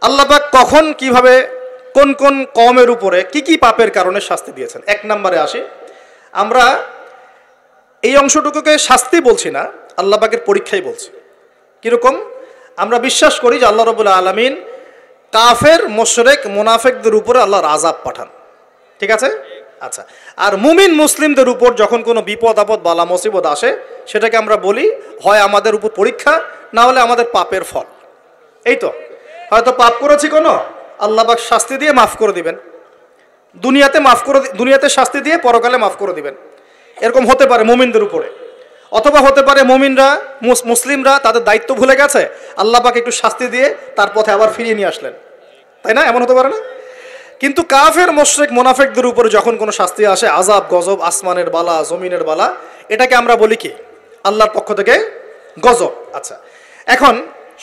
আল্লাহ পাক কখন কিভাবে কোন কোন কওমের উপরে কি কি পাপের কারণে শাস্তি দিয়েছেন। এক নম্বরে আসি, আমরা এই অংশটুকুকে শাস্তি বলছি না, আল্লাহ পাকের পরীক্ষাই বলছি। কীরকম? আমরা বিশ্বাস করি যে আল্লাহ রাব্বুল আলামিন কাফের মুশরিক মুনাফিকদের উপরে আল্লাহর আযাব পাঠান, ঠিক আছে? আচ্ছা, আর মুমিন মুসলিমদের উপর যখন কোনো বিপদ আপদ বালা মুসিবত আসে, সেটাকে আমরা বলি হয় আমাদের উপর পরীক্ষা, না হলে আমাদের পাপের ফল। এই তো, হয়তো পাপ করেছি কোনো, আল্লাহ পাক শাস্তি দিয়ে মাফ করে দিবেন, দুনিয়াতে শাস্তি দিয়ে পরকালে মাফ করে দিবেন। এরকম হতে পারে মুমিনদের উপরে, অথবা হতে পারে মুমিনরা মুসলিমরা তাদের দায়িত্ব ভুলে গেছে, আল্লাহ পাক একটু শাস্তি দিয়ে তার পথে আবার ফিরিয়ে নিয়ে আসলেন, তাই না? এমন হতে পারে না? কিন্তু কাফের মুশরিক মুনাফিকদের উপরে যখন কোনো শাস্তি আসে, আযাব গজব, আসমানের বালা জমিনের বালা, এটাকে আমরা বলি কি? আল্লাহর পক্ষ থেকে গজব। আচ্ছা, এখন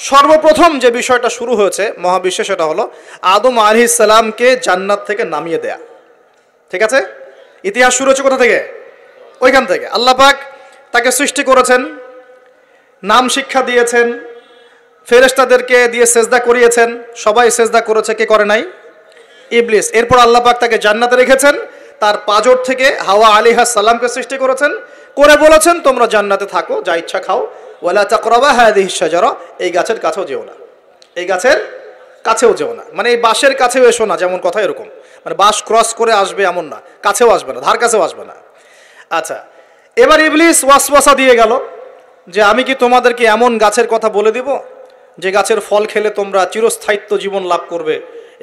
সর্বপ্রথম যে বিষয়টা শুরু হয়েছে মহাবিশ্বে, সেটা হলো আদম আলাইহিস সালামকে জান্নাত থেকে নামিয়ে দেয়া, ঠিক আছে? ইতিহাস শুরু হচ্ছে কোথা থেকে? ওইখান থেকে। আল্লাহ পাক তাকে সৃষ্টি করেছেন, নাম শিক্ষা দিয়েছেন, ফেরেশতাদেরকে দিয়ে সেজদা করিয়েছেন, সবাই সেজদা করেছে, কে করে নাই? ইবলিস। এরপর আল্লাহ পাক তাকে জান্নাতে রেখেছেন, তার পাঁজর থেকে হাওয়া আলাইহিস সালামকে সৃষ্টি করেছেন, করে বলেছেন তোমরা জান্নাতে থাকো, যা ইচ্ছা খাও, ওয়ালা তাকরাবা হাযিহিশ শাজারা, এই গাছের কাছেও যেও না, এই গাছের কাছেও যেও না, মানে এই বাঁশের কাছেও এসো না, যেমন কথা এরকম, মানে বাঁশ ক্রস করে আসবে এমন না, কাছেও আসবে না, ধার কাছেও আসবে না। আচ্ছা, এবার ইবলিস ওয়াসওয়াসা দিয়ে গেল যে আমি কি তোমাদেরকে এমন গাছের কথা বলে দিব যে গাছের ফল খেলে তোমরা চিরস্থায়িত্ব জীবন লাভ করবে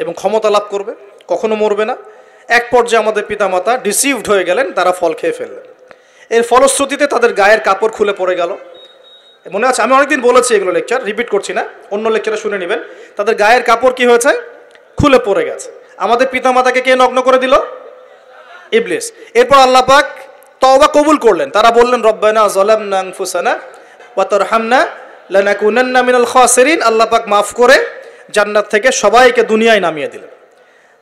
এবং ক্ষমতা লাভ করবে, কখনো মরবে না। এক পর্যায়ে আমাদের পিতামাতা ডিসিভড হয়ে গেলেন, তারা ফল খেয়ে ফেললেন। এর ফলশ্রুতিতে তাদের গায়ের কাপড় খুলে পড়ে গেল। মনে আছে, আমি অনেকদিন বলেছি এগুলো, লেকচার রিপিট করছি না, অন্য লেকচারে শুনে নেবেন। তাদের গায়ের কাপড় কি হয়েছে? খুলে পড়ে গেছে। আমাদের পিতামাতাকে কে নগ্ন করে দিল? ইবলিস। এরপর আল্লাহ পাক তওবা কবুল করলেন, তারা বললেন রব্বানা যালামনা আনফুসানা ওয়া তারহামনা লানাকুনান্না মিনাল খাসিরিন। আল্লাহ পাক মাফ করে জান্নাত থেকে সবাইকে দুনিয়ায় নামিয়ে দিলেন।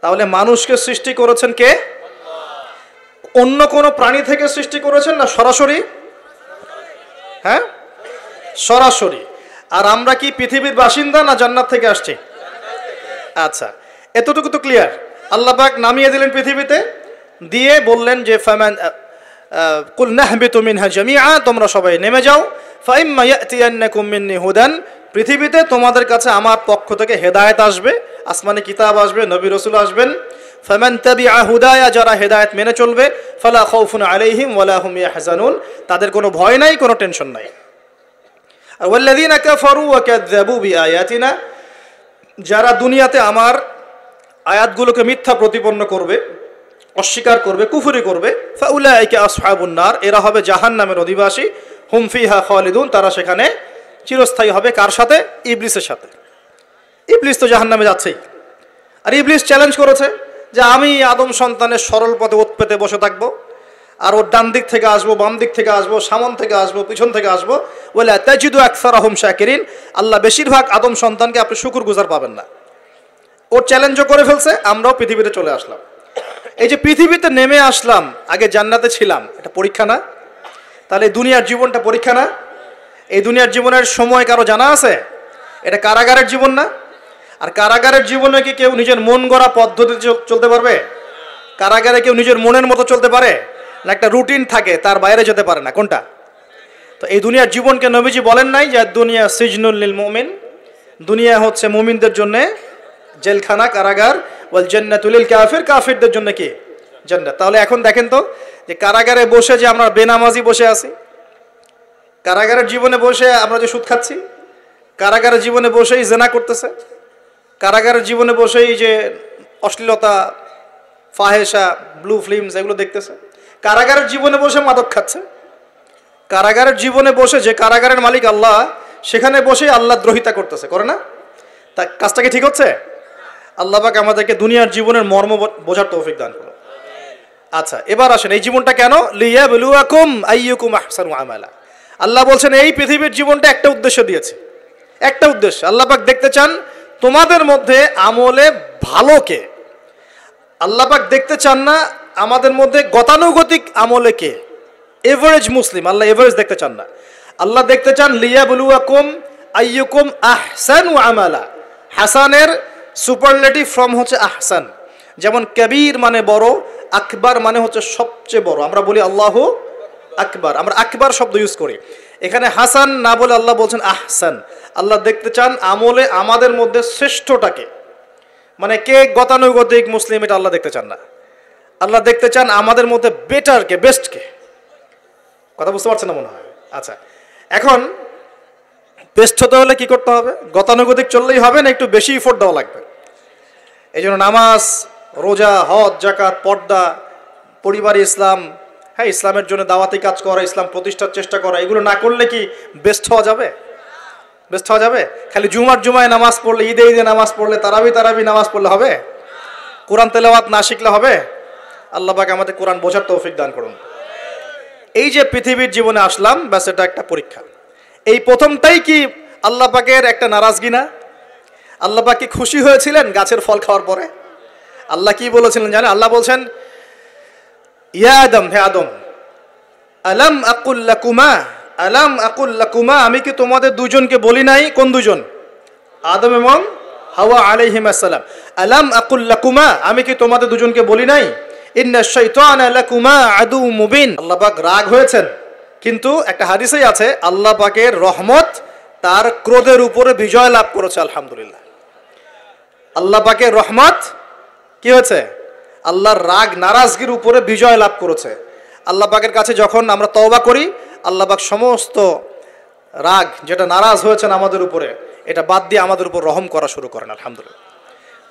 তাহলে মানুষকে সৃষ্টি করেছেন কে? অন্য কোন প্রাণী থেকে সৃষ্টি করেছেন না সরাসরি? হ্যাঁ, সরাসরি। আর আমরা কি পৃথিবীর বাসিন্দা না জান্নাত থেকে আসছি? আচ্ছা, এতটুকু তো ক্লিয়ার। আল্লাহ পাক নামিয়ে দিলেন পৃথিবীতে, দিয়ে বললেন যে ফামান কুল নাহবিতু মিনহা জামিআ, তোমরা সবাই নেমে যাও, ফাইম্মা ইয়াতিয়ান্নাকুম মিন্নি হুদান, পৃথিবীতে তোমাদের কাছে আমার পক্ষ থেকে হেদায়েত আসবে, আসমানি কিতাব আসবে, নবী রাসূল আসবেন। ফামান তাবিআ হুদায়া, যারা হেদায়েত মেনে চলবে, ফালা খাউফুন আলাইহিম ওয়ালা হুম ইয়াহজানুন, তাদের কোনো ভয় নাই, কোনো টেনশন নাই। আর ওয়াল্লাযীনা কাফারু ওয়া কাযযাবু বিআয়াতিনা, যারা দুনিয়াতে আমার আয়াতগুলোকে মিথ্যা প্রতিপন্ন করবে, অস্বীকার করবে, কুফরি করবে, ফাউলাইকা আসহাবুন নার, এরা হবে জাহান্নামের অধিবাসী, হুম ফিহা খালিদুন, তারা সেখানে চিরস্থায়ী হবে। কার সাথে? ইবলিসের সাথে। ইবলিস তো জাহান্নামে যাচ্ছেই। আর ইবলিস চ্যালেঞ্জ করেছে যে আমি আদম সন্তানের সরল পথে ওত পেতে বসে থাকবো, আর ওর ডান দিক থেকে আসবো, বাম দিক থেকে আসবো, সামন থেকে আসবো, পিছন থেকে আসবো, ওয়ালা তাজিদু আকসারাহুম শাকিরিন, আল্লাহ বেশিরভাগ আদম সন্তানকে আপনি শুকরগুজার পাবেন না। ওর চ্যালেঞ্জও করে ফেলছে, আমরাও পৃথিবীতে চলে আসলাম। এই যে পৃথিবীতে নেমে আসলাম, আগে জান্নাতে ছিলাম, এটা পরীক্ষা না? তাহলে এই দুনিয়ার জীবনটা পরীক্ষা না? এই দুনিয়ার জীবনের সময় কারো জানা আছে? এটা কারাগারের জীবন না? আর কারাগারের জীবনে কি কেউ নিজের মন গড়া পদ্ধতিতে চলতে পারবে? কারাগারে কেউ নিজের মনের মতো চলতে পারে না? একটা রুটিন থাকে, তার বাইরে যেতে পারে না। কোনটা? তো এই দুনিয়ার জীবনকে নবীজি বলেন নাই যে দুনিয়া সিজনুল লিল মুমিন, দুনিয়া হচ্ছে মুমিনদের জন্য জেলখানা, কারাগার, ওয়াল জান্নাতুল লিল কাফির, কাফিরদের জন্য কি? জান্নাত। তাহলে এখন দেখেন তো যে কারাগারে বসে যে আমরা বেনামাজি বসে আছি, কারাগারের জীবনে বসে আমরা যে সুদ খাচ্ছি, কারাগারের জীবনে বসেই জেনা করতেছে, কারাগারের জীবনে বসেই যে অশ্লীলতা, ফাহেসা, ব্লু ফিল্মস এগুলো দেখতেছে, কারাগারের জীবনে বসে মাদক খাচ্ছে, কারাগারের জীবনে বসে, যে কারাগারের মালিক আল্লাহ, সেখানে বসেই আল্লাহ দ্রোহিতা করতেছে, করে না? তা কাজটা কি ঠিক হচ্ছে? আল্লাহ পাক আমাদেরকে দুনিয়ার জীবনের মর্ম বোঝার তৌফিক দান করুন। আচ্ছা, এবার আসেন এই জীবনটা কেন? লিয়াবলুয়াকুম আইয়ুকুম আহসানু আমালা। আল্লাহ বলছেন এই পৃথিবীর জীবনটা একটা উদ্দেশ্য দিয়েছে, একটা উদ্দেশ্য। আল্লাহ পাক দেখতে চান তোমাদের মধ্যে আমলে ভালো কে। আল্লাহ পাক দেখতে চান না আমাদের মধ্যে গতানুগতিক আমলে কে, এভারেজ মুসলিম। আল্লাহ এভারেজ দেখতে চান না, আল্লাহ দেখতে চান লিয়াবলুয়াকুম আইয়ুকুম আহসানু আমালা। হাসানের সুপারলেটিভ ফর্ম হচ্ছে আহসান। যেমন কবির মানে বড়, আকবার মানে হচ্ছে সবচেয়ে বড়। আমরা বলি আল্লাহু আকবার, আমরা আকবার শব্দ ইউজ করি। এখানে হাসান না বলে আল্লাহ বলছেন আহসান। আল্লাহ দেখতে চান আমলে আমাদের মধ্যে শ্রেষ্ঠটাকে, মানে কে গতানুগতিক মুসলিম এটা আল্লাহ দেখতে চান না। আল্লাহ দেখতে চান আমাদের মধ্যে বেটারকে, বেস্টকে। কথা বুঝতে পারছেন না মনে হয়? আচ্ছা, এখন বেস্ট হতে হলে কি করতে হবে? গতানুগতিক চললেই হবে না, একটু বেশি এফোর্ট দেওয়া লাগবে। এই জন্য নামাজ, রোজা, হজ, জাকাত, পর্দা, পরিবারে ইসলাম, হ্যাঁ, ইসলামের জন্য দাওয়াতি কাজ করা, ইসলাম প্রতিষ্ঠার চেষ্টা করা, এগুলো না করলে কি বেস্ট হওয়া যাবে? বেস্ট হওয়া যাবে? খালি জুমায় নামাজ পড়লে, ঈদে নামাজ পড়লে, তারাবি নামাজ পড়লে হবে? কোরআন তেলাওয়াত না শিখলে হবে? আল্লাহ পাক আমাদের কোরআন বোঝার তৌফিক দান করুন। এই যে পৃথিবীর জীবনে আসলাম, ব্যাস এটা একটা পরীক্ষা। এই প্রথমটাই কি আল্লাহ পাকের একটা নারাজগি না? আল্লাহ পাক কি খুশি হয়েছিলেন গাছের ফল খাওয়ার পরে? আল্লাহ কি বলেছিলেন জানেন? আল্লাহ বলছেন, ইয়া আদম, হে আদম, আলাম আকুল লাকুমা, আমি কি তোমাদের দুজনকে বলি নাই? কোন দুজন? আদম এবং হাওয়া আলাইহিমুস সালাম। আলাম আকুল লাকুমা, আমি কি তোমাদের দুজনকে বলি নাই? ইন্নাশ শাইতানা লাকুমা আদুউম মুবিন। আল্লাহ পাক রাগ হয়েছেন, কিন্তু একটা হাদিসেই আছে আল্লাহ পাকের রহমত তার ক্রোধের উপরে বিজয় লাভ করেছে। আলহামদুলিল্লাহ, আল্লাহ পাকের রহমত কি হয়েছে? আল্লাহর রাগ নারাজগির উপরে বিজয় লাভ করেছে। আল্লাহ পাকের কাছে যখন আমরা তওবা করি, আল্লাহ পাক সমস্ত রাগ যেটা নারাজ হয়েছেন আমাদের উপরে, এটা বাদ দিয়ে আমাদের উপর রহম করা শুরু করেন। আলহামদুলিল্লাহ।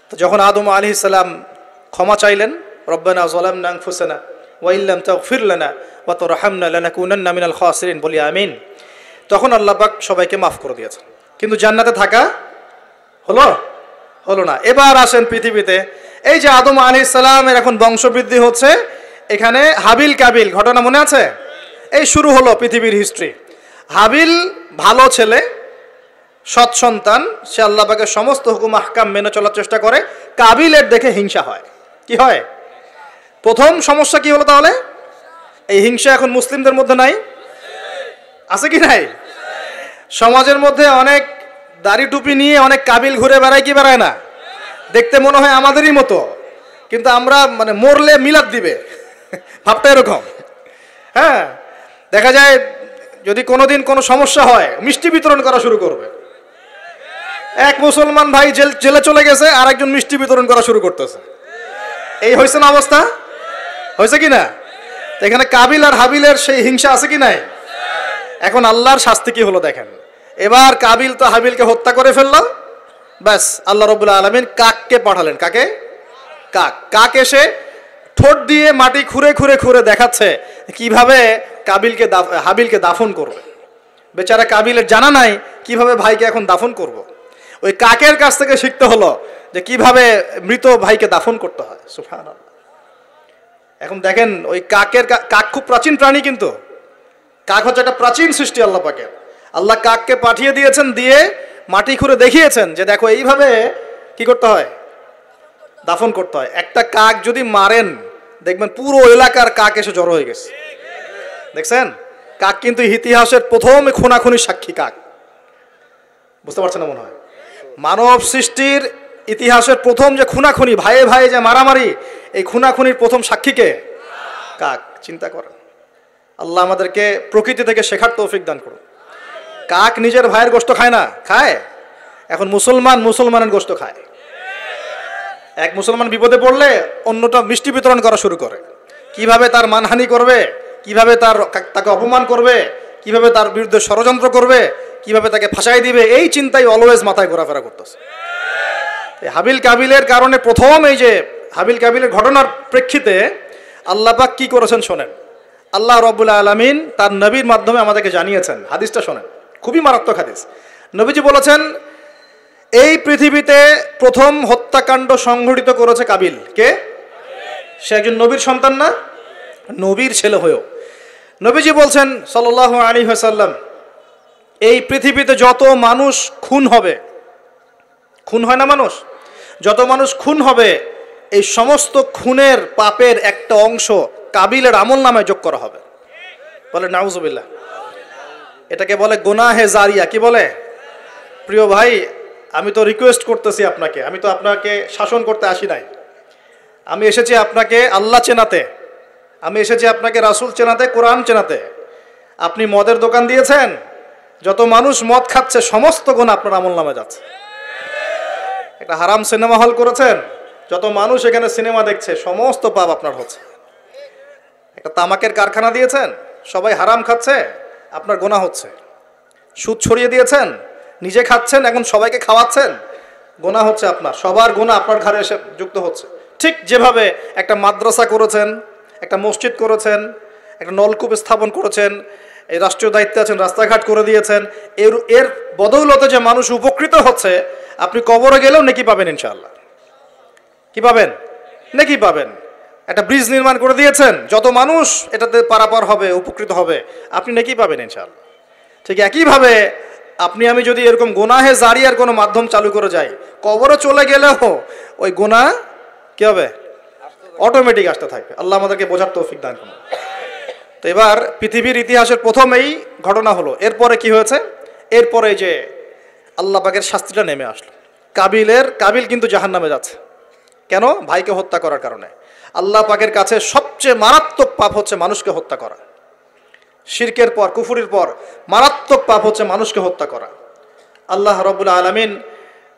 তো যখন আদম আলাইহিস সালাম ক্ষমা চাইলেন, রব্বানা যালামনা আনফুসানা ওয়া ইল্লাম তাগফির লানা ওয়া তারহামনা লানাকুনান্না মিনাল খাসিরিন, বলি আমিন, তখন আল্লাহ পাক সবাইকে মাফ করে দিয়েছেন। কিন্তু জান্নাতে থাকা হলো না। এবার আসেন পৃথিবীতে। এই যে আদম আলাইহিস সালামের এখন বংশবৃদ্ধি হচ্ছে, এখানে হাবিল কাবিল ঘটনা মনে আছে? এই শুরু হলো পৃথিবীর হিস্ট্রি। হাবিল ভালো ছেলে, সৎ সন্তান, সে আল্লাহ পাকের সমস্ত হুকুম আহকাম মেনে চলার চেষ্টা করে। কাবিলের দেখে হিংসা হয়। কি হয়? প্রথম সমস্যা কি হলো তাহলে? এই হিংসা এখন মুসলিমদের মধ্যে নাই? আছে কি নাই? সমাজের মধ্যে অনেক দাড়ি টুপি নিয়ে অনেক কাবিল ঘুরে বেড়ায় কি বেড়ায় না? দেখতে মনে হয় আমাদেরই মতো, কিন্তু আমরা মানে মরলে মিলাদ দিবে, ভাবটা এরকম। হ্যাঁ, দেখা যায় যদি কোনোদিন কোনো সমস্যা হয়, মিষ্টি বিতরণ করা শুরু করবে। এক মুসলমান ভাই জেলে চলে গেছে, আর একজন মিষ্টি বিতরণ করা শুরু করতেছে। এই হয়েছে না অবস্থা? হয়েছে কি না? এখানে কাবিল আর হাবিলের সেই হিংসা আছে কি নাই? এখন আল্লাহর শাস্তি কি হলো দেখেন। এবার কাবিল তো হাবিলকে হত্যা করে ফেললাম, ব্যাস আল্লাহ রাব্বুল আলামিন কাককে পাঠালেন। কাকে? কাক এসে ঠোঁট দিয়ে মাটি খুঁড়ে খুঁড়ে খুঁড়ে দেখাচ্ছে কিভাবে হাবিলকে দাফন করবে। বেচারা কাবিলের জানা নাই কিভাবে ভাইকে এখন দাফন করব। ওই কাকের কাছ থেকে শিখতে হলো যে কিভাবে মৃত ভাইকে দাফন করতে হয়। সুবহানাল্লাহ। এখন দেখেন ওই কাক খুব প্রাচীন প্রাণী, কিন্তু কাক হচ্ছে একটা প্রাচীন সৃষ্টি আল্লাহ পাকের। আল্লাহ কাককে পাঠিয়ে দিয়েছেন, দিয়ে মাটি খুঁড়ে দেখিয়েছেন যে দেখো এইভাবে কি করতে হয়, দাফন করতে হয়। একটা কাক যদি মারেন, দেখবেন পুরো এলাকার কাক এসে জড়ো হয়ে গেছে। দেখছেন? কাক কিন্তু ইতিহাসের প্রথম খুনাখুনির সাক্ষী। কাক, বুঝতে পারছেন না মনে হয়? মানব সৃষ্টির ইতিহাসের প্রথম যে খুনাখুনি, ভাইয়ে ভাইয়ে যে মারামারি, এই খুনাখুনির প্রথম সাক্ষীকে কাক। চিন্তা করেন। আল্লাহ আমাদেরকে প্রকৃতি থেকে শেখার তৌফিক দান করুন। কাক নিজের ভাইয়ের গোশত খায় না? খায়। এখন মুসলমানের গোশত খায়। এক মুসলমান বিপদে পড়লে অন্যটা মিষ্টি বিতরণ করা শুরু করে। কিভাবে তার মানহানি করবে, কিভাবে তাকে অপমান করবে, কিভাবে তার বিরুদ্ধে ষড়যন্ত্র করবে, কিভাবে তাকে ফাঁসাই দিবে, এই চিন্তাই অলওয়েজ মাথায় ঘোরাফেরা করতেছে। হাবিল কাবিলের কারণে প্রথম এই যে হাবিল কাবিলের ঘটনার প্রেক্ষিতে আল্লাহ পাক কি করেছেন শোনেন। আল্লাহ রাব্বুল আলামিন তার নবীর মাধ্যমে আমাদেরকে জানিয়েছেন। হাদিসটা শোনেন, খুবই মারাত্মক হাদিস। নবীজি বলেছেন, এই পৃথিবীতে প্রথম হত্যাকাণ্ড সংঘটিত করেছে কাবিল। কে? সে একজন নবীর সন্তান না? নবীর ছেলে হয়েও। নবীজি বলছেন সাল্লাল্লাহু আলাইহি ওয়াসাল্লাম, এই পৃথিবীতে যত মানুষ খুন হবে, খুন হয় না মানুষ, যত মানুষ খুন হবে, এই সমস্ত খুনের পাপের একটা অংশ কাবিলের আমল নামায় যোগ করা হবে। বলে নাউজুবিল্লাহ। এটাকে বলে গুনাহে জারিয়া। কি বলে? প্রিয় ভাই, আমি তো রিকোয়েস্ট করতেছি আপনাকে, আমি তো আপনাকে শাসন করতে আসি নাই। আমি এসেছি আপনাকে আল্লাহ চেনাতে, আমি এসেছি আপনাকে রাসূল চেনাতে, কোরআন চেনাতে। আপনি মদের দোকান দিয়েছেন, যত মানুষ মদ খাচ্ছে সমস্ত গুণ আপনার আমলনামে যাচ্ছে। একটা হারাম সিনেমা হল করেছেন, যত মানুষ এখানে সিনেমা দেখছে সমস্ত পাপ আপনার হচ্ছে। একটা তামাকের কারখানা দিয়েছেন, সবাই হারাম খাচ্ছে, আপনার গুনাহ হচ্ছে। সুদ ছড়িয়ে দিয়েছেন, নিজে খাচ্ছেন, এখন সবাইকে খাওয়াচ্ছেন, গুনাহ হচ্ছে আপনার। সবার গুনাহ আপনার ঘাড়ে এসে যুক্ত হচ্ছে। ঠিক যেভাবে একটা মাদ্রাসা করেছেন, একটা মসজিদ করেছেন, একটা নলকূপ স্থাপন করেছেন, এই রাষ্ট্রীয় দায়িত্বে আছেন, রাস্তাঘাট করে দিয়েছেন, এর বদৌলতে যে মানুষ উপকৃত হচ্ছে, আপনি কবরে গেলেও নেকি পাবেন ইনশাআল্লাহ। কি পাবেন? নেকি পাবেন। একটা ব্রিজ নির্মাণ করে দিয়েছেন, যত মানুষ এটাতে পারাপার হবে, উপকৃত হবে, আপনি নেকি পাবেন ইনশাআল্লাহ। ঠিক একইভাবে আপনি আমি যদি এরকম গুনাহে জারিয়ার কোনো মাধ্যম চালু করে যাই, কবরে চলে গেলেও ওই গুনাহ কি হবে? অটোমেটিক আসতে থাকবে। আল্লাহ আমাদেরকে বোঝার তৌফিক দান করুন। তো এবার পৃথিবীর ইতিহাসের প্রথম এই ঘটনা হলো। এরপরে কি হয়েছে? এরপরে যে আল্লাহ পাকের শাস্তিটা নেমে আসলো। কাবিল কিন্তু জাহান্নামে যাচ্ছে। কেন? ভাইকে হত্যা করার কারণে। আল্লাহ পাকের কাছে সবচেয়ে মারাত্মক পাপ হচ্ছে মানুষকে হত্যা করা। শিরকের পর, কুফুরির পর মারাত্মক পাপ হচ্ছে মানুষকে হত্যা করা। আল্লাহ রাব্বুল আলামিন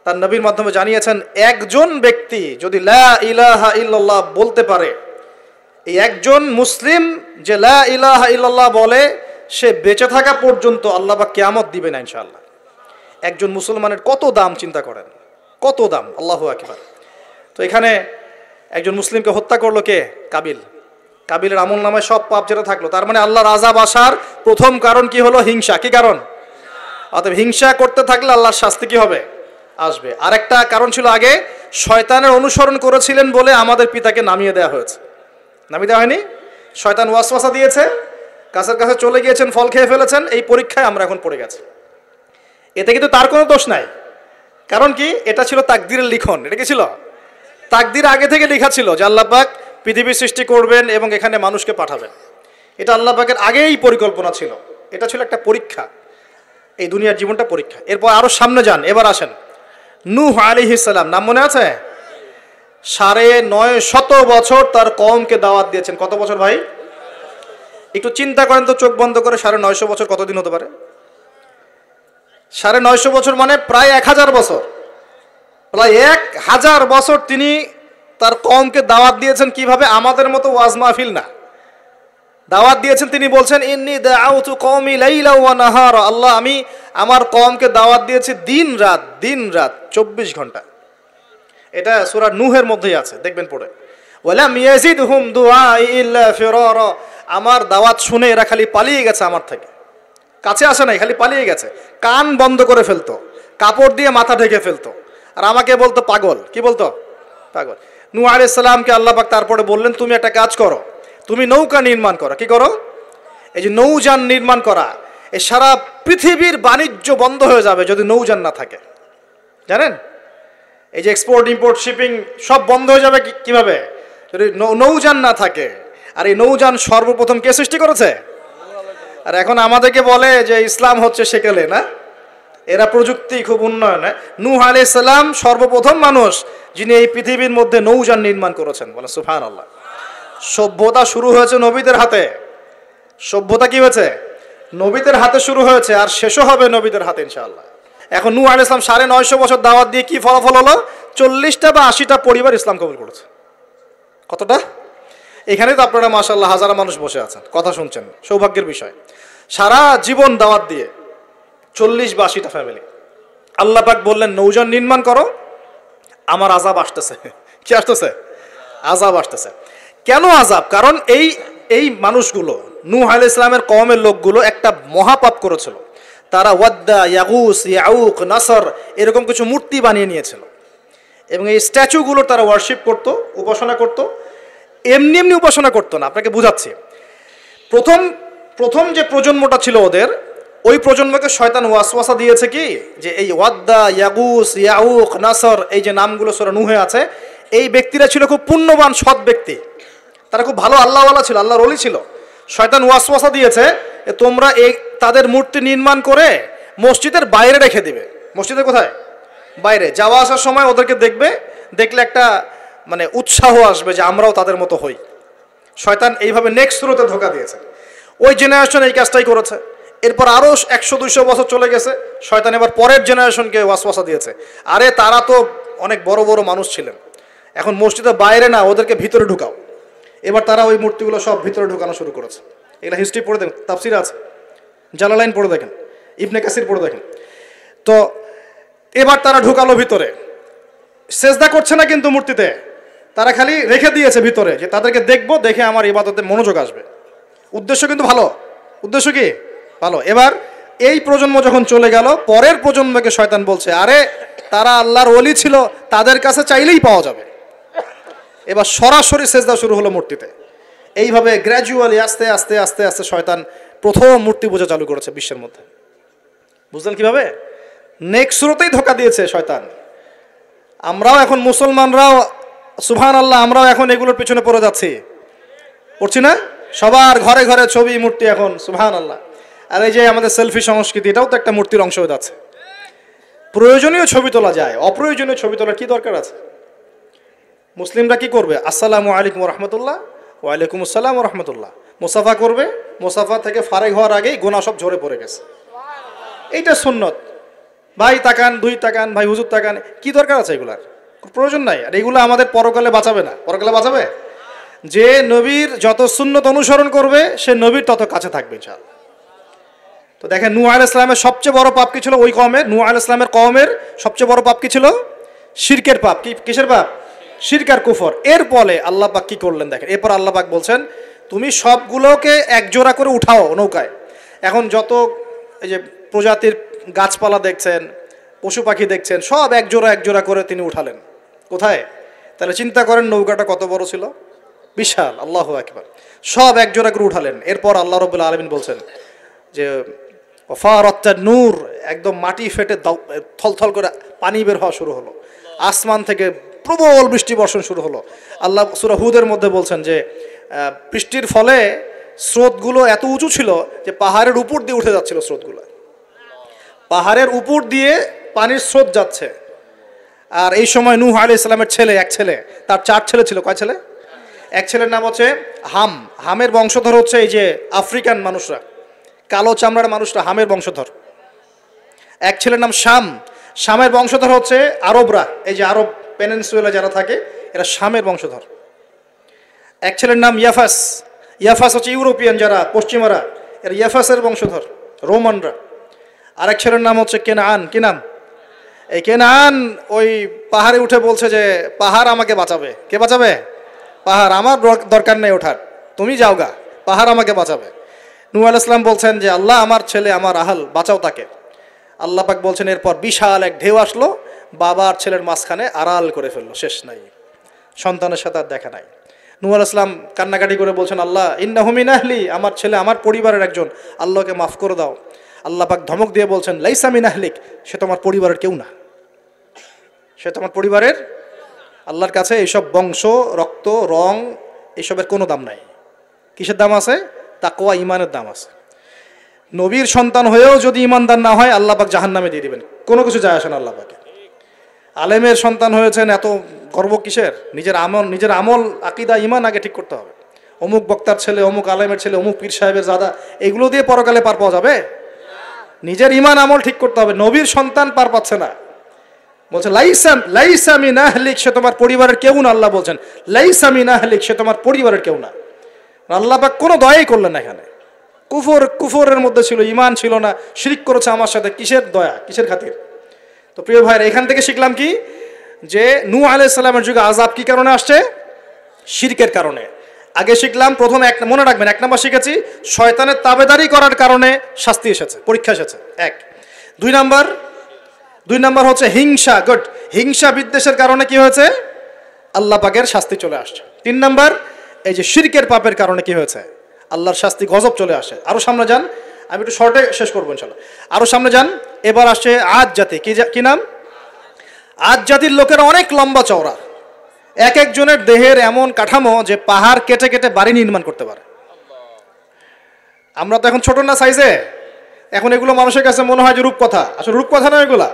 তার নবীর মাধ্যমে জানিয়েছেন, একজন ব্যক্তি যদি লা ইলাহা ইল্লাল্লাহ বলতে পারে, এই একজন মুসলিম যে লা ইলাহা ইল্লাল্লাহ বলে, সে বেঁচে থাকা পর্যন্ত আল্লাহ পাক কিয়ামত দিবে না ইনশাআল্লাহ। একজন মুসলমানের কত দাম চিন্তা করেন, কত দাম! আল্লাহু আকবার। তো এখানে একজন মুসলিমকে হত্যা করলো কে? কাবিলের আমল নামায় সব পাপ যেটা থাকলো, তার মানে আল্লাহর আযাব আসার প্রথম কারণ কি হলো? হিংসা। কি কারণ? অতএব হিংসা করতে থাকলে আল্লাহর শাস্তি কি হবে? আসবে। আরেকটা কারণ ছিল, আগে শয়তানের অনুসরণ করেছিলেন বলে আমাদের পিতাকে নামিয়ে দেওয়া হয়েছে। নামিয়ে দেওয়া হয়নি? শয়তান ওয়াসওয়াসা দিয়েছে, গাছের কাছে চলে গিয়েছেন, ফল খেয়ে ফেলেছেন, এই পরীক্ষায় আমরা এখন পড়ে গেছি। এতে কিন্তু তার কোনো দোষ নাই। কারণ কি? এটা ছিল তাকদীরের লিখন। এটা কি ছিল? তাকদীর আগে থেকে লেখা ছিল যে আল্লাহ পাক পৃথিবী সৃষ্টি করবেন এবং এখানে মানুষকে পাঠাবেন। এটা আল্লাহ পাকের আগেই পরিকল্পনা ছিল। এটা ছিল একটা পরীক্ষা, এই দুনিয়ার জীবনটা পরীক্ষা। এরপর আরো সামনে যান, এবার আসেন নূহ আলাইহিস সালাম। নাম মনে আছে? 950 বছর তার কওমকে দাওয়াত দিয়েছেন। কত বছর ভাই? একটু চিন্তা করেন তো, চোখ বন্ধ করে। 950 বছর কতদিন হতে পারে? 950 বছর মানে প্রায় 1000 বছর। প্রায় 1000 বছর তিনি তার কওমকে দাওয়াত দিয়েছেন। কিভাবে? আমাদের মতো ওয়াজ মাহফিল না, দাওয়াত দিয়েছেন। তিনি বলছেন, ইন্নী দাআউতু কওমি লাইলা ওয়া নাহারা। আল্লাহ, আমি আমার কওমকে দাওয়াত দিয়েছি দিন রাত 24 ঘন্টা। এটা সূরা নূহের মধ্যেই আছে, দেখবেন পড়ে। ওয়ালাম ইয়াজিদহুম দুআই ইল্লা ফিরারা। আমার দাওয়াত শুনে এরা খালি পালিয়ে গেছে, আমার থেকে কাছে আসে নাই, খালি পালিয়ে গেছে। কান বন্ধ করে ফেলতো, কাপড় দিয়ে মাথা ঢেকে ফেলতো, আর আমাকে বলতো পাগল। কি বলতো? পাগল। নূহ আলাইহিস সালামকে আল্লাহ পাক তারপরে বললেন, তুমি একটা কাজ করো, তুমি নৌকা নির্মাণ করো। কি করো? এই যে নৌযান নির্মাণ করা, এই সারা পৃথিবীর বাণিজ্য বন্ধ হয়ে যাবে যদি নৌযান না থাকে। জানেন, এই যে এক্সপোর্ট ইম্পোর্ট শিপিং সব বন্ধ হয়ে যাবে। কিভাবে? যদি নৌযান না থাকে। আর এই নৌযান সর্বপ্রথম কে সৃষ্টি করেছে? আর এখন আমাদেরকে বলে যে ইসলাম হচ্ছে সেকেলে, না? এরা প্রযুক্তি খুব উন্নয়ন। নূহ আলাইহিস সালাম সর্বপ্রথম মানুষ যিনি এই পৃথিবীর মধ্যে নৌযান নির্মাণ করেছেন। বলে সুবহানাল্লাহ। সভ্যতা শুরু হয়েছে নবীদের হাতে। সভ্যতা কি হয়েছে? নবীদের হাতে শুরু হয়েছে, আর শেষও হবে নবীদের হাতে ইনশাআল্লাহ। এখন নূহ আলাইহিস সালাম 950 বছর দাওয়াত দিয়ে কি ফলাফল হলো? 40টা বা 80টা পরিবার ইসলাম কবুল করেছে। কতটা? এখানে তো আপনারা মাশাআল্লাহ হাজার মানুষ বসে আছেন, কথা শুনছেন, সৌভাগ্যের বিষয়। সারা জীবন দাওয়াত দিয়ে 40 বা 80টা ফ্যামিলি। আল্লাহ পাক বললেন, নৌযান নির্মাণ করো, আমার আযাব আসতেছে। কি আসতেছে? আযাব আসতেছে। কেন আযাব? কারণ এই মানুষগুলো, নূহ আলাইহিস সালামের কওমের লোকগুলো একটা মহাপাপ করেছিল। তারা ওয়াদ্দা, ইয়াগুস, ইয়াউক, নাসর এরকম কিছু মূর্তি বানিয়ে নিয়েছিল, এবং এই স্ট্যাচুগুলোর তারা ওয়ার্শিপ করত, উপাসনা করত। এমনি এমনি উপাসনা করতো না। আপনাকে বুঝাচ্ছি। প্রথম যে প্রজন্মটা ছিল ওদের, ওই প্রজন্মকে শয়তান ওয়াসওয়াসা দিয়েছে কি, যে এই ওয়াদ্দা, ইয়াগুস, ইয়াউক, নাসর এই যে নামগুলো সূরা নূহে আছে, এই ব্যক্তিরা ছিল খুব পুণ্যবান সৎ ব্যক্তি, তারা খুব ভালো আল্লাহওয়ালা ছিল, আল্লাহর ওলি ছিল। শয়তান ওয়াসওয়াসা দিয়েছে তোমরা এই তাদের মূর্তি নির্মাণ করে মসজিদের বাইরে রেখে দিবে। মসজিদের কোথায়? বাইরে যাওয়া আসার সময় ওদেরকে দেখবে, দেখলে একটা মানে উৎসাহ আসবে যে আমরাও তাদের মতো হই। শয়তান এইভাবে নেক্সট স্রোতে ধোকা দিয়েছে। ওই জেনারেশন এই কাজটাই করেছে। এরপর আরও 100-200 বছর চলে গেছে, শয়তান এবার পরের জেনারেশনকে ওয়াসওয়াসা দিয়েছে, আরে তারা তো অনেক বড় বড় মানুষ ছিলেন, এখন মসজিদের বাইরে না, ওদেরকে ভিতরে ঢুকাও। এবার তারা ওই মূর্তিগুলো সব ভিতরে ঢুকানো শুরু করেছে। এগুলো হিস্ট্রি পড়ে দেখেন, তাফসির আছে, জালালাইন পড়ে দেখেন, ইবনে কাসির পড়ে দেখেন। তো এবার তারা ঢুকালো ভিতরে, সেজদা করছে না কিন্তু মূর্তিতে, তারা খালি রেখে দিয়েছে ভিতরে, যে তাদেরকে দেখবো, দেখে আমার ইবাদতে মনোযোগ আসবে। উদ্দেশ্য কিন্তু ভালো, উদ্দেশ্য কি ভালো। এবার এই প্রজন্ম যখন চলে গেল, পরের প্রজন্মকে শয়তান বলছে আরে তারা আল্লাহর ওলি ছিল, তাদের কাছে চাইলেই পাওয়া যাবে। এবার সরাসরি সেজদা শুরু হলো মূর্তিতে। এইভাবে গ্র্যাজুয়ালি আস্তে আস্তে আস্তে আস্তে শয়তান প্রথম মূর্তি পূজা চালু করেছে বিশ্বের মধ্যে। বুঝলেন কিভাবে? নেক্সট শুরুতেই ধোকা দিয়েছে শয়তান। আমরাও এখন মুসলমানরাও সুবহানাল্লাহ, আমরাও এখন এগুলোর পিছনে পড়ে যাচ্ছি, পড়ছি না? সবার ঘরে ঘরে ছবি মূর্তি এখন, সুবহানাল্লাহ। আর এই যে আমাদের সেলফি সংস্কৃতি, এটাও তো একটা মূর্তির অংশ হয়ে যাচ্ছে। প্রয়োজনীয় ছবি তোলা যায়, অপ্রয়োজনীয় ছবি তোলার কি দরকার আছে? মুসলিমরা কি করবে? আসসালামু আলাইকুম রহমতুল্লাহ, ওয়ালাইকুম আসসালাম রহমতুল্লাহ, মুসাফা করবে, মুসাফা থেকে ফারেক হওয়ার আগেই গোনা সব ঝরে পড়ে গেছে। এইটা সুন্নত। ভাই তাকান, দুই তাকান, ভাই হুজুর তাকান, কি দরকার আছে এগুলার? প্রয়োজন নাই। আর এগুলো আমাদের পরকালে বাঁচাবে না। পরকালে বাঁচাবে? যে নবীর যত সুন্নত অনুসরণ করবে সে নবীর তত কাছে থাকবে ইনশাআল্লাহ। তো দেখেন, নূহ আলাইহিস সালামের সবচেয়ে বড় পাপ কি ছিল? ওই কওমের, নূহ আলাইহিস সালামের কওমের সবচেয়ে বড় পাপ কি ছিল? শিরকের পাপ। কিসের পাপ? শিরক আর কুফর। এর ফলে আল্লাহ পাক কি করলেন দেখেন, এরপর আল্লাহ পাক বলছেন তুমি সবগুলোকে একজোড়া করে উঠাও নৌকায়। এখন যত এই যে প্রজাতির গাছপালা দেখছেন, পশু পাখি দেখছেন, সব একজোড়া একজোড়া করে তিনি উঠালেন। কোথায়? তাহলে চিন্তা করেন নৌকাটা কত বড় ছিল, বিশাল। আল্লাহু আকবার। সব একজোড়া করে উঠালেন। এরপর আল্লাহ রাব্বুল আলামিন বলছেন যে ওয়াফারাত নূর, একদম মাটি ফেটে থলথল করে পানি বের হওয়া শুরু হলো, আসমান থেকে প্রবল বৃষ্টি বর্ষণ শুরু হলো। আল্লাহ সূরা হুদের মধ্যে বলছেন যে বৃষ্টির ফলে স্রোতগুলো এত উঁচু ছিল যে পাহাড়ের উপর দিয়ে উঠে যাচ্ছিল স্রোতগুলো, পাহাড়ের উপর দিয়ে পানির স্রোত যাচ্ছে। আর এই সময় নূহ আলাইহিস সালামের ছেলে, এক ছেলে, তার 4 ছেলে ছিল। কয় ছেলে? এক ছেলের নাম হচ্ছে হাম। হামের বংশধর হচ্ছে এই যে আফ্রিকান মানুষরা, কালো চামড়ার মানুষরা হামের বংশধর। এক ছেলের নাম শাম। শামের বংশধর হচ্ছে আরবরা, এই যে আরব পেনিনসুলা যারা থাকে এরা শামের বংশধর। এক ছেলের নাম ইয়াফাস। ইয়াফাস হচ্ছে ইউরোপিয়ান যারা, পশ্চিমারা, এরা ইয়াফাসের বংশধর, রোমানরা। আরেক ছেলের নাম হচ্ছে কেনান। কি নাম? এই কেনান ওই পাহাড়ে উঠে বলছে যে পাহাড় আমাকে বাঁচাবে। কে বাঁচাবে? পাহাড়। আমার দরকার নেই ওঠার, তুমি যাও গা, পাহাড় আমাকে বাঁচাবে। নূহ আলাইহিস সালাম বলছেন যে আল্লাহ আমার ছেলে, আমার আহল, বাঁচাও তাকে। আল্লাহ পাক বলছেন এরপর বিশাল এক ঢেউ আসলো, বাবা আর ছেলের মাঝখানে আড়াল করে ফেললো, শেষ নাই, সন্তানের সাথে আর দেখা নাই। নূহ আলাইহিস সালাম কান্নাকাটি করে বলছেন আল্লাহ ইন্নাহু মিন আহলি, আমার ছেলে আমার পরিবারের একজন, আল্লাহকে মাফ করে দাও। আল্লাহ পাক ধমক দিয়ে বলছেন লাইসা মিন আহলিক, সে তোমার পরিবারের কেউ না, সে তোমার পরিবারের। আল্লাহর কাছে এইসব বংশ, রক্ত, রং, এইসবের কোনো দাম নাই। কিসের দাম আছে? তাকওয়া, ইমানের দাম আছে। নবীর সন্তান হয়েও যদি ইমানদার না হয় আল্লাহ পাক জাহান্নামে দিয়ে দিবেন, কোনো কিছু যায় আসে না আল্লাহ পাকে। আলেমের সন্তান হয়েছেন, এত গর্ব কিসের? নিজের আমল, আকীদা, ইমান আগে ঠিক করতে হবে। অমুক বক্তার ছেলে, অমুক আলেমের ছেলে, অমুক পীর সাহেবের জাদা, এগুলো দিয়ে পরকালে পার পাওয়া যাবে? নিজের ইমান আমল ঠিক করতে হবে। নবীর সন্তান পার পাচ্ছে না, বলছে লাইসা মিন আহলিক, সে তোমার পরিবারের কেউ না। আল্লাহ বলছেন লাইসা মিন আহলিক, সে তোমার পরিবারের কেউ না। আল্লাহ পাক কোনো দয়াই করলেন না এখানে। কুফরের মধ্যে ছিল, ইমান ছিল না, শিরক করেছে আমার সাথে, কিসের দয়া, কিসের খাতির? তো প্রিয় ভাইরা, এখান থেকে শিখলাম কি, যে নূহ আলাইহিস সালামের যুগে আযাব কি কারণে আসছে? শিরকের কারণে। আগে শিখলাম, প্রথম মনে রাখবেন, 1 নম্বর শিখেছি শয়তানের তাবেদারি করার কারণে শাস্তি এসেছে, পরীক্ষা এসেছে, 1। 2 নম্বর হচ্ছে হিংসা, গুড, হিংসা বিদ্বেষের কারণে কি হয়েছে? আল্লাহ পাকের শাস্তি চলে আসছে। 3 নম্বর, এই যে শিরকের পাপের কারণে কি হয়েছে? আল্লাহর শাস্তি, গজব চলে আসে। আরো সামনে যান, আমি একটু শর্টে শেষ করবো ইনশাআল্লাহ। আরো সামনে যান, এবার আসছে আদ জাতি। কি নাম? আদ জাতির লোকেরা অনেক লম্বা চওড়া, এক একজনের দেহের এমন কাঠামো যে পাহাড় কেটে কেটে বাড়ি নির্মাণ করতে পারে। আমরা তো এখন ছোট না সাইজে, এখন এগুলো মানুষের কাছে মনে হয় যে রূপকথা, আসলে রূপকথা না, এগুলা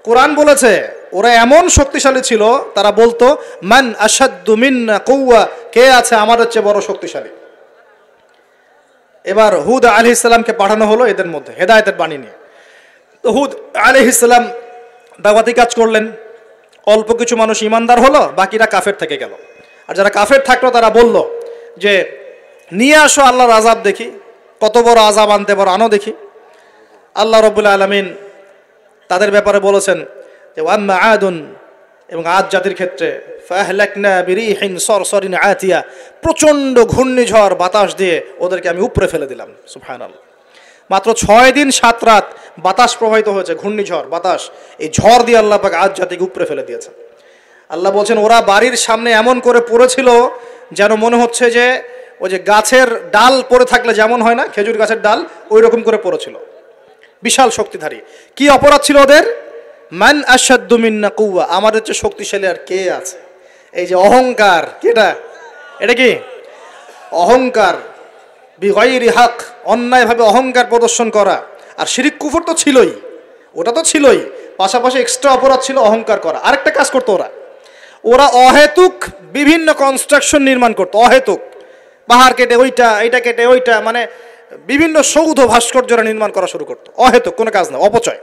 কোরআন বলেছে ওরা এমন শক্তিশালী ছিল, তারা বলতো মান আশাদ্দু মিন্না কুওয়া, কে আছে আমাদের চেয়ে বড় শক্তিশালী। এবার হুদ আলাইহিস সালামকে পাঠানো হলো এদের মধ্যে হেদায়েতের বাণী নিয়ে। তো হুদ আলাইহিস সালাম দাওয়াতি কাজ করলেন, অল্প কিছু মানুষ ইমানদার হলো, বাকিরা কাফের থেকে গেল। আর যারা কাফের থাকলো তারা বলল যে নিয়ে আসো আল্লাহর আযাব দেখি, কত বড় আযাব আনতে পারো আনো দেখি। আল্লাহ রাব্বুল আলামিন তাদের ব্যাপারে বলেছেন যে ওয়াম্মা আদুন, এবং আদ জাতির ক্ষেত্রে ফাহলাকনা বিরিহিন সরসরিন আতিয়া, প্রচণ্ড ঘূর্ণিঝড় বাতাস দিয়ে ওদেরকে আমি উপরে ফেলে দিলাম। সুবহানাল্লাহ। মাত্র 6 দিন 7 রাত বাতাস প্রবাহিত হয়েছে, ঘূর্ণিঝড় বাতাস, এই ঝড় দিয়ে আল্লাহ পাক আদ জাতিকে উপরে ফেলে দিয়েছে। আল্লাহ বলছেন ওরা বাড়ির সামনে এমন করে পড়েছিল যেন মনে হচ্ছে যে ওই যে গাছের ডাল পড়ে থাকলে যেমন হয় না, খেজুর গাছের ডাল, ওই রকম করে পড়েছিল। বিশাল শক্তিধারী। কি অপরাধ ছিল ওদের? মান আশাদ্দু মিন্না কুওয়া, আমাদের চেয়ে শক্তিশালী আর কে আছে। এই যে অহংকার, কেটা এটা কি অহংকার, বিগাইরি হক, অন্যায়ভাবে অহংকার প্রদর্শন করা। আর শিরিক কুফর তো ছিলই, ওটা তো ছিলই, পাশাপাশি এক্সট্রা অপরাধ ছিল অহংকার করা। আরেকটা কাজ করতো ওরা অহেতুক বিভিন্ন কনস্ট্রাকশন নির্মাণ করতো, অহেতুক পাহাড় কেটে ওইটা, এইটা কেটে ওইটা, মানে বিভিন্ন সৌধ ভাস্কর্যরা নির্মাণ করা শুরু করতো, অহেতুক কোনো কাজ না, অপচয়।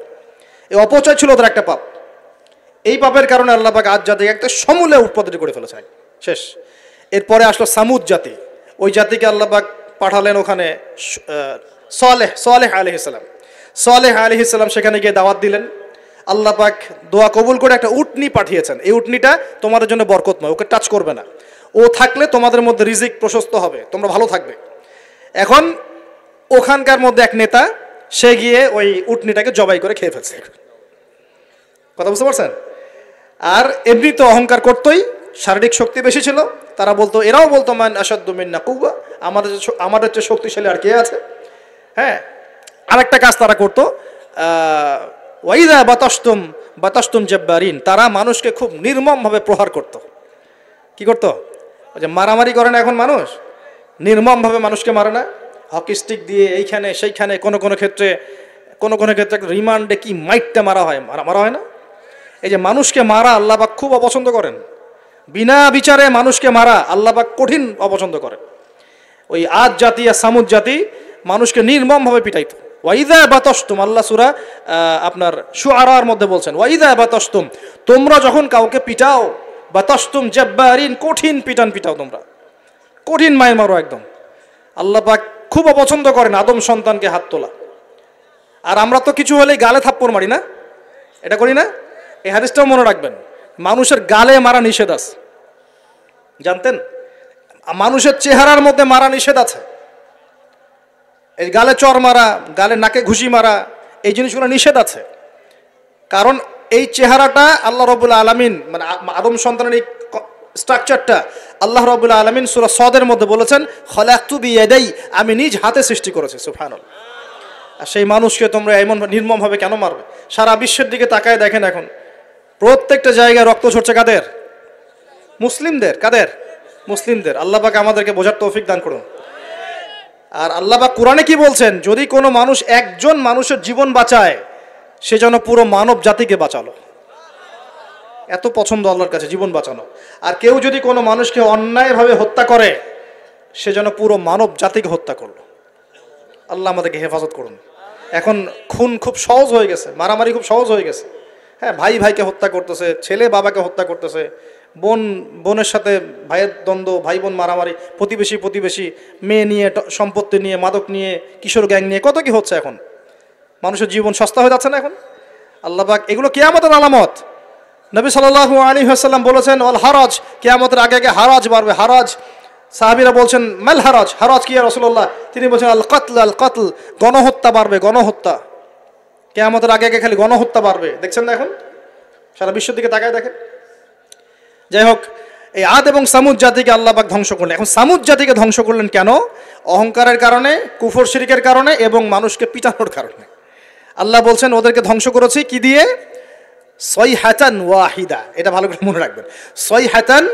এই অপচয় ছিল ওদের একটা পাপ। এই পাপের কারণে আল্লাহ পাক আদ জাতিকে একটা সমূলে উৎপাদন করে ফেলেছে, শেষ। এরপরে আসলো সামুদ জাতি, ওই জাতিকে আল্লাহ পাক পাঠালেন ওখানে সালেহ আলাইহিস সালাম। সালেহ আলাইহিস সালাম সেখানে গিয়ে দাওয়াত দিলেন। আল্লাহ পাক দোয়া কবুল করে একটা উটনি পাঠিয়েছেন। এই উটনিটা তোমাদের জন্য বরকতময়, ওকে টাচ করবে না, ও থাকলে তোমাদের মধ্যে রিজিক প্রশস্ত হবে, তোমরা ভালো থাকবে। এখন ওখানকার মধ্যে এক নেতা, সে গিয়ে ওই উটনিটাকে জবাই করে খেয়ে ফেলছে। কথা বুঝতে পারছেন? আর এমনি তো অহংকার করতোই, শারীরিক শক্তি বেশি ছিল। তারা বলতো, এরাও বলতো মান আশাদ্দু মিন্না কুওয়া, আমাদের চেয়ে শক্তিশালী আর কে আছে। হ্যাঁ, আরেকটা কাজ তারা করতো, ওয়াইদা বাতাসতুম জাব্বারিন, তারা মানুষকে খুব নির্মমভাবে প্রহার করত। কি করত? ওই যে মারামারি করে না এখন মানুষ, নির্মমভাবে মানুষকে মারে না, হকি স্টিক দিয়ে এইখানে সেইখানে, কোনো কোনো ক্ষেত্রে রিমান্ডে কি মাইটটা মারা হয় না। এই যে মানুষকে মারা আল্লাহ পাক খুব অপছন্দ করেন, বিনা বিচারে মানুষকে মারা আল্লাহ পাক কঠিন অপছন্দ করেন। ওই আদ জাতি আর সামুদ জাতি মানুষকে নির্মমভাবে পিটাইত। ওয়াইদা বাতাসতুম, আল্লাহ সূরা আপনার শুআরার মধ্যে বলছেন ওয়াইদা বাতাসতুম, তোমরা যখন কাউকে পিটাও, বাতাসতুম জাব্বারিন, কঠিন পিটাও, তোমরা কঠিন মায়ের মারো একদম। আল্লাহ পাক খুব অপছন্দ করেন আদম সন্তানকে হাত তোলা। আর আমরা তো কিছু হলেই গালে থাপ্পড় মারি না, এটা করি না? এই হাদিসটাও মনে রাখবেন, মানুষের গালে মারা নিষেধ আছে, জানতেন? মানুষের চেহারার মধ্যে মারা নিষেধ আছে। এই গালে চর মারা, গালে নাকে ঘুষি মারা, এই জিনিসগুলো নিষেধ আছে। কারণ এই চেহারাটা আল্লাহ রাব্বুল আলামিন, মানে আদম সন্তানের এই স্ট্রাকচারটা আল্লাহ রাব্বুল আলামিন সূরা সদের মধ্যে বলেছেন খলাকতু বিয়াদাই, আমি নিজ হাতে সৃষ্টি করেছি। সুবহানাল্লাহ। আর সেই মানুষকে তোমরা এমন নির্মমভাবে কেন মারবে? সারা বিশ্বের দিকে তাকায় দেখেন, এখন প্রত্যেকটা জায়গায় রক্ত ঝরছে কাদের? মুসলিমদের। কাদের? মুসলিমদের। আল্লাহ পাক আমাদেরকে বোঝার তৌফিক দান করুন। আর আল্লাহ পাক কোরআনে কি বলছেন? যদি কোনো মানুষ একজন মানুষের জীবন বাঁচায়, সে যেন পুরো মানব জাতিকে বাঁচালো। এত পছন্দ আল্লাহর কাছে জীবন বাঁচানো। আর কেউ যদি কোনো মানুষকে অন্যায়ভাবে হত্যা করে, সে যেন পুরো মানব জাতিকে হত্যা করলো। আল্লাহ আমাদেরকে হেফাজত করুন। এখন খুন খুব সহজ হয়ে গেছে, মারামারি খুব সহজ হয়ে গেছে। হ্যাঁ, ভাই ভাইকে হত্যা করতেছে, ছেলে বাবাকে হত্যা করতেছে, বোনের সাথে ভাইয়ের দ্বন্দ্ব, ভাই বোন মারামারি, প্রতিবেশী, মেয়ে নিয়ে, সম্পত্তি নিয়ে, মাদক নিয়ে, কিশোর গ্যাং নিয়ে, কত কি হচ্ছে এখন। মানুষের জীবন সস্তা হয়ে যাচ্ছে না এখন। আল্লাহ পাক এগুলো কিয়ামতের আলামত। নবী সাল্লাল্লাহু আলাইহি ওয়াসাল্লাম বলেছেন ওয়াল হারাজ, কিয়ামতের আগে আগে হারাজ বাড়বে। হারাজ, সাহাবীরা বলছেন মাল হারাজ কি ইয়া রাসূলুল্লাহ? তিনি বলছেন আল কতল, গণহত্যা বাড়বে, গণহত্যা। কিয়ামতের আগে আগে খালি গণহত্যা বাড়বে, দেখছেন না এখন? সারা বিশ্বের দিকে তাকায় দেখেন। যাই হোক, এই আদ এবং সামুদ জাতিকে আল্লাহ পাক ধ্বংস করলেন। এখন সামুদ জাতিকে ধ্বংস করলেন কেন? অহংকারের কারণে, কুফর শিরকের কারণে এবং মানুষকে পিটানোর কারণে। আল্লাহ বলছেন ওদেরকে ধ্বংস করেছি কি দিয়ে? সয়হাতান ওয়াহিদা। এটা ভালো করে মনে রাখবেন, সয়হাতান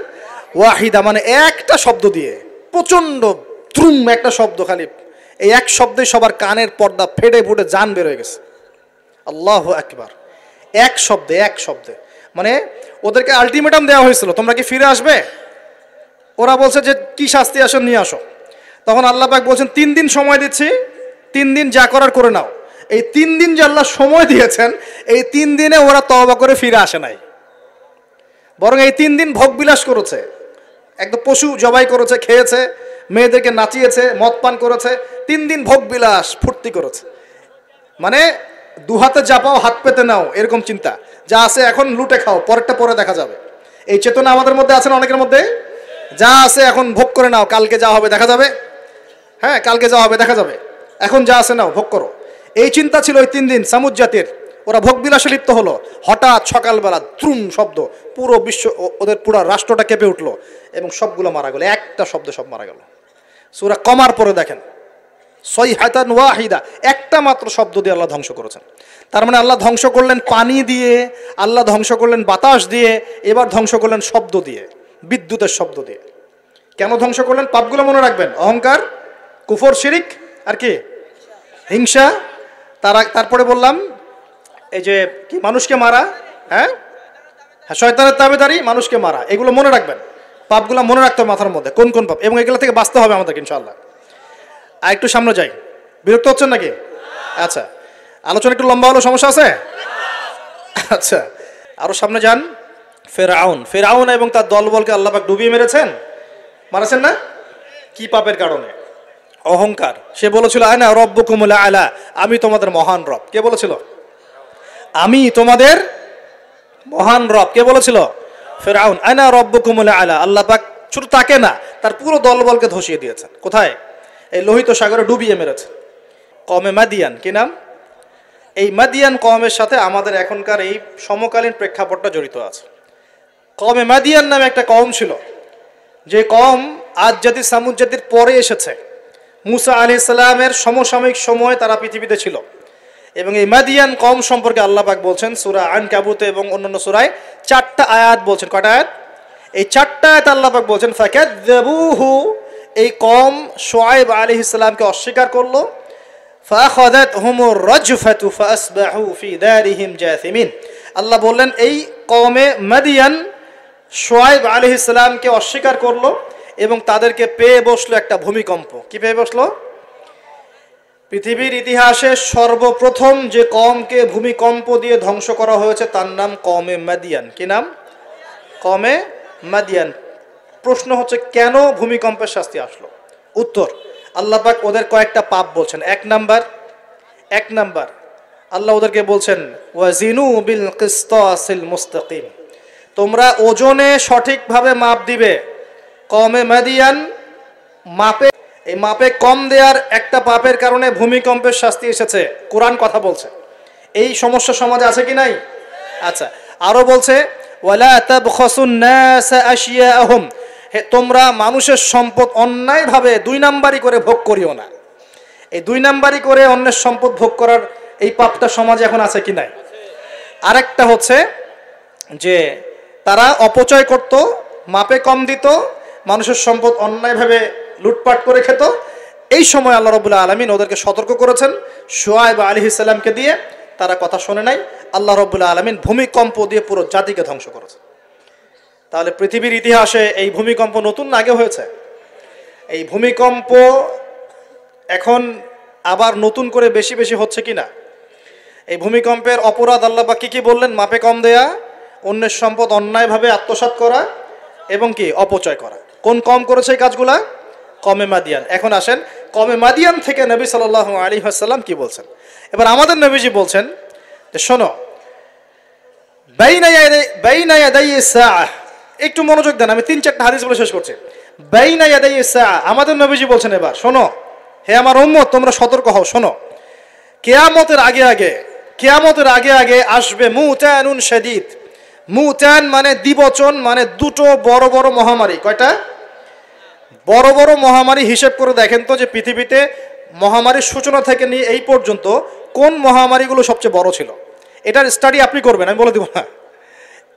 ওয়াহিদা মানে একটা শব্দ দিয়ে, প্রচণ্ড দ্রুম একটা শব্দ, খালি এই এক শব্দে সবার কানের পর্দা ফেটে ফুটে জান বের হয়ে গেছে। আল্লাহু আকবার। এক শব্দে মানে ওদেরকে আলটিমেটাম দেওয়া হয়েছিল, তোমরা কি ফিরে আসবে? ওরা বলছে যে কি শাস্তি আসেন নিয়ে আসো। তখন আল্লাহ পাক বলছেন 3 দিন সময় দিচ্ছি, 3 দিন যা করার করে নাও। এই 3 দিন যে আল্লাহ সময় দিয়েছেন, এই 3 দিনে ওরা তওবা করে ফিরে আসে নাই, বরং এই 3 দিন ভোগবিলাস করেছে, একদম পশু জবাই করেছে, খেয়েছে, মেয়েদেরকে নাচিয়েছে, মদ পান করেছে, 3 দিন ভোগবিলাস ফুর্তি করেছে। মানে দুহাতে চাপাও হাত পেতে নাও এরকম চিন্তা, যা আছে এখন লুটে খাও, পরেরটা পরে দেখা যাবে। এই চেতনা আমাদের মধ্যে আছে না অনেকের মধ্যে? যা আছে এখন ভোগ করে নাও, কালকে যা হবে দেখা যাবে। হ্যাঁ, কালকে যা হবে দেখা যাবে, এখন যা আছে নাও ভোগ করো। এই চিন্তা ছিল ওই 3 দিন সামুদ জাতির। ওরা ভোগবিলাসে লিপ্ত হলো। হঠাৎ সকালবেলা দ্রুম শব্দ, পুরো বিশ্ব, ওদের পুরো রাষ্ট্রটা কেঁপে উঠলো এবং সবগুলো মারা গেল, একটা শব্দে সব মারা গেল। সূরা কমার পরে দেখেন, সাইহাতান ওয়াহিদা, একটা মাত্র শব্দ দিয়ে আল্লাহ ধ্বংস করেছেন। তার মানে আল্লাহ ধ্বংস করলেন পানি দিয়ে, আল্লাহ ধ্বংস করলেন বাতাস দিয়ে, এবার ধ্বংস করলেন শব্দ দিয়ে, বিদ্যুতের শব্দ দিয়ে। কেন ধ্বংস করলেন? পাপগুলো মনে রাখবেন, অহংকার, কুফর, শিরিক, আর কি হিংসা। তারপরে বললাম এই যে কি মানুষকে মারা, হ্যাঁ শয়তানের তাবেদারি, মানুষকে মারা, এগুলো মনে রাখবেন। পাপগুলো মনে রাখতে হবে মাথার মধ্যে, কোন কোন পাপ, এবং এগুলো থেকে বাঁচতে হবে আমাদেরকে ইনশাআল্লাহ। আর একটু সামনে যাই, বিরক্ত হচ্ছেন নাকি? আচ্ছা, আলোচনা একটু লম্বা হলো, সমস্যা আছে? আচ্ছা, আরো সামনে যান। ফেরাউন এবং তার দলবলকে আল্লাহ পাক ডুবিয়ে মারাছেন না? কি পাপের কারণে? অহংকার। সে বলেছিল আনা রব্বুকুমুল আলা, আমি তোমাদের মহান রব। কে বলেছিল? আমি তোমাদের মহান রব। কে বলেছিল? ফেরাউন। আনা রব্বুকুমুল আলা। আল্লাহ পাক শুধু তাকে না, তার পুরো দলবলকে ধসিয়ে দিয়েছেন। কোথায়? এই লোহিত সাগরে ডুবিয়ে মেরেছে। কমে মাদিয়ান, কি নাম? এই মাদিয়ান কমের সাথে আমাদের এখনকার এই সমকালীন প্রেক্ষাপটটা জড়িত আছে। কমে মাদিয়ান নামে একটা কম ছিল, যে কম আদ জাতি সামুদ জাতির পরে এসেছে। মুসা আলাইহিস সালামের সমসাময়িক সময়ে তারা পৃথিবীতে ছিল। এবং এই মাদিয়ান কম সম্পর্কে আল্লাহ পাক বলছেন সূরা আনকাবুতে এবং অন্যান্য সূরায় 4টা আয়াত বলছেন। কয়টা আয়াত? এই 4টা আয়াত আল্লাহ পাক বলছেন ফাকাযযাবুহু, এই কম শুআয়ব আলাইহিস সালামকে অস্বীকার করলো। ফাআখাযাতহুমুর রাজফাতু ফাআসবাহু ফি দারিহিম জাসিমিন। আল্লাহ বললেন এই কওমে মাদিয়ান শুআয়ব আলাইহিস সালামকে অস্বীকার করলো এবং তাদেরকে পেয়ে বসলো একটা ভূমিকম্প। কি পেয়ে বসলো? পৃথিবীর ইতিহাসে সর্বপ্রথম যে কওমকে ভূমিকম্প দিয়ে ধ্বংস করা হয়েছে তার নাম কওমে মাদিয়ান। কি নাম? কওমে মাদিয়ান। প্রশ্ন হচ্ছে কেন ভূমিকম্পের শাস্তি আসলো? উত্তর, আল্লাহ পাক ওদের কয়েকটা পাপ বলছেন। এক নাম্বার আল্লাহ ওদেরকে বলছেন ওয়াজিনু বিল কিসতাসিল মুস্তাকিম, তোমরা ওজনে সঠিকভাবে মাপ দিবে। কওমে মাদিয়ান এই মাপে কম দেওয়ার একটা পাপের কারণে ভূমিকম্পের শাস্তি এসেছে। কোরআন কথা বলছে। এই সমস্যা সমাজে আছে কি নাই? আচ্ছা, আরো বলছে ওয়ালা তাবখাসুন নাস আশিয়াহুম, তোমরা মানুষের সম্পদ অন্যায়ভাবে 2 নাম্বারি করে ভোগ করিও না। এই 2 নাম্বারি করে অন্যের সম্পদ ভোগ করার এই পাপটা সমাজে এখন আছে কি নাই? আরেকটা হচ্ছে যে তারা অপচয় করত, মাপে কম দিত, মানুষের সম্পদ অন্যায়ভাবে লুটপাট করে খেত। এই সময় আল্লাহ রাব্বুল আলামিন ওদেরকে সতর্ক করেছেন শুআয়ব আলাইহিস সালামকে দিয়ে, তারা কথা শোনে নাই। আল্লাহ রাব্বুল আলামিন ভূমিকম্প দিয়ে পুরো জাতিকে ধ্বংস করেছে। তাহলে পৃথিবীর ইতিহাসে এই ভূমিকম্প নতুন না আগে হয়েছে? এই ভূমিকম্প এখন আবার নতুন করে বেশি বেশি হচ্ছে কি না? এই ভূমিকম্পের অপরাধ আল্লাহ পাক কি বললেন? মাপে কম দেয়া, অন্যের সম্পদ অন্যায়ভাবে আত্মসাৎ করা এবং কি অপচয় করা। কোন কম করেছে এই কাজগুলা? কওমে মাদিয়ান। এখন আসেন কওমে মাদিয়ান থেকে নবী সাল্লাল্লাহু আলাইহি ওয়াসাল্লাম কি বলছেন। এবার আমাদের নবীজি বলছেন যে শোনো, বাইনা ইয়াদাই সাআ, একটু মনোযোগ দেন, আমি 3-4টা হাদিস বলে শেষ করছি। বাইনা ইয়াদাই সাআ, আমাদের নবীজি বলছেন এবার শোনো, হে আমার উম্মত তোমরা সতর্ক হও, শোনো, কিয়ামতের আগে আগে আসবে মুতানুন শাদীদ। মুতান মানে দ্বিবচন, মানে দুটো বড় বড় মহামারী। কয়টা? বড় বড় মহামারী হিসেব করে দেখেন তো যে পৃথিবীতে মহামারীর সূচনা থেকে নিয়ে এই পর্যন্ত কোন মহামারীগুলো সবচেয়ে বড় ছিল। এটার স্টাডি আপনি করবেন, আমি বলে দিব না।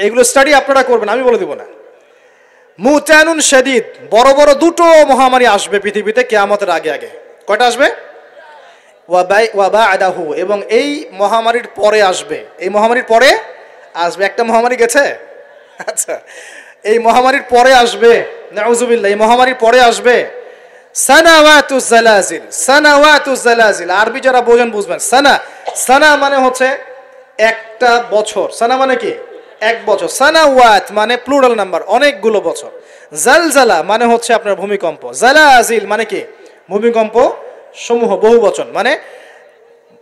এগুলো স্টাডি আপনারা করবেন, আমি বলে দিব না। মুতানুন শাদীদ, বড় বড় দুটো মহামারী আসবে পৃথিবীতে কিয়ামতের আগে আগে। কয়টা আসবে? ওয়া বা'দাহু, এবং এই মহামারীর পরে আসবে। এই মহামারীর পরে আসবে, একটা মহামারী গেছে, আচ্ছা, এই মহামারীর পরে আসবে, নাউযুবিল্লাহ, এই মহামারীর পরে আসবে সানাওয়াতুজ জালাজিল। সানাওয়াতুজ জালাজিল আরবি যারা বোঝেন বুঝবেন। সানা মানে হচ্ছে একটা বছর, সানা মানে কি এক বছর, সানাওয়াত মানে প্লুরাল নাম্বার, অনেকগুলো বছর। জালজালা মানে হচ্ছে আপনার ভূমিকম্প, জালাজিল মানে কি ভূমিকম্প সমূহ, বহু বচন, মানে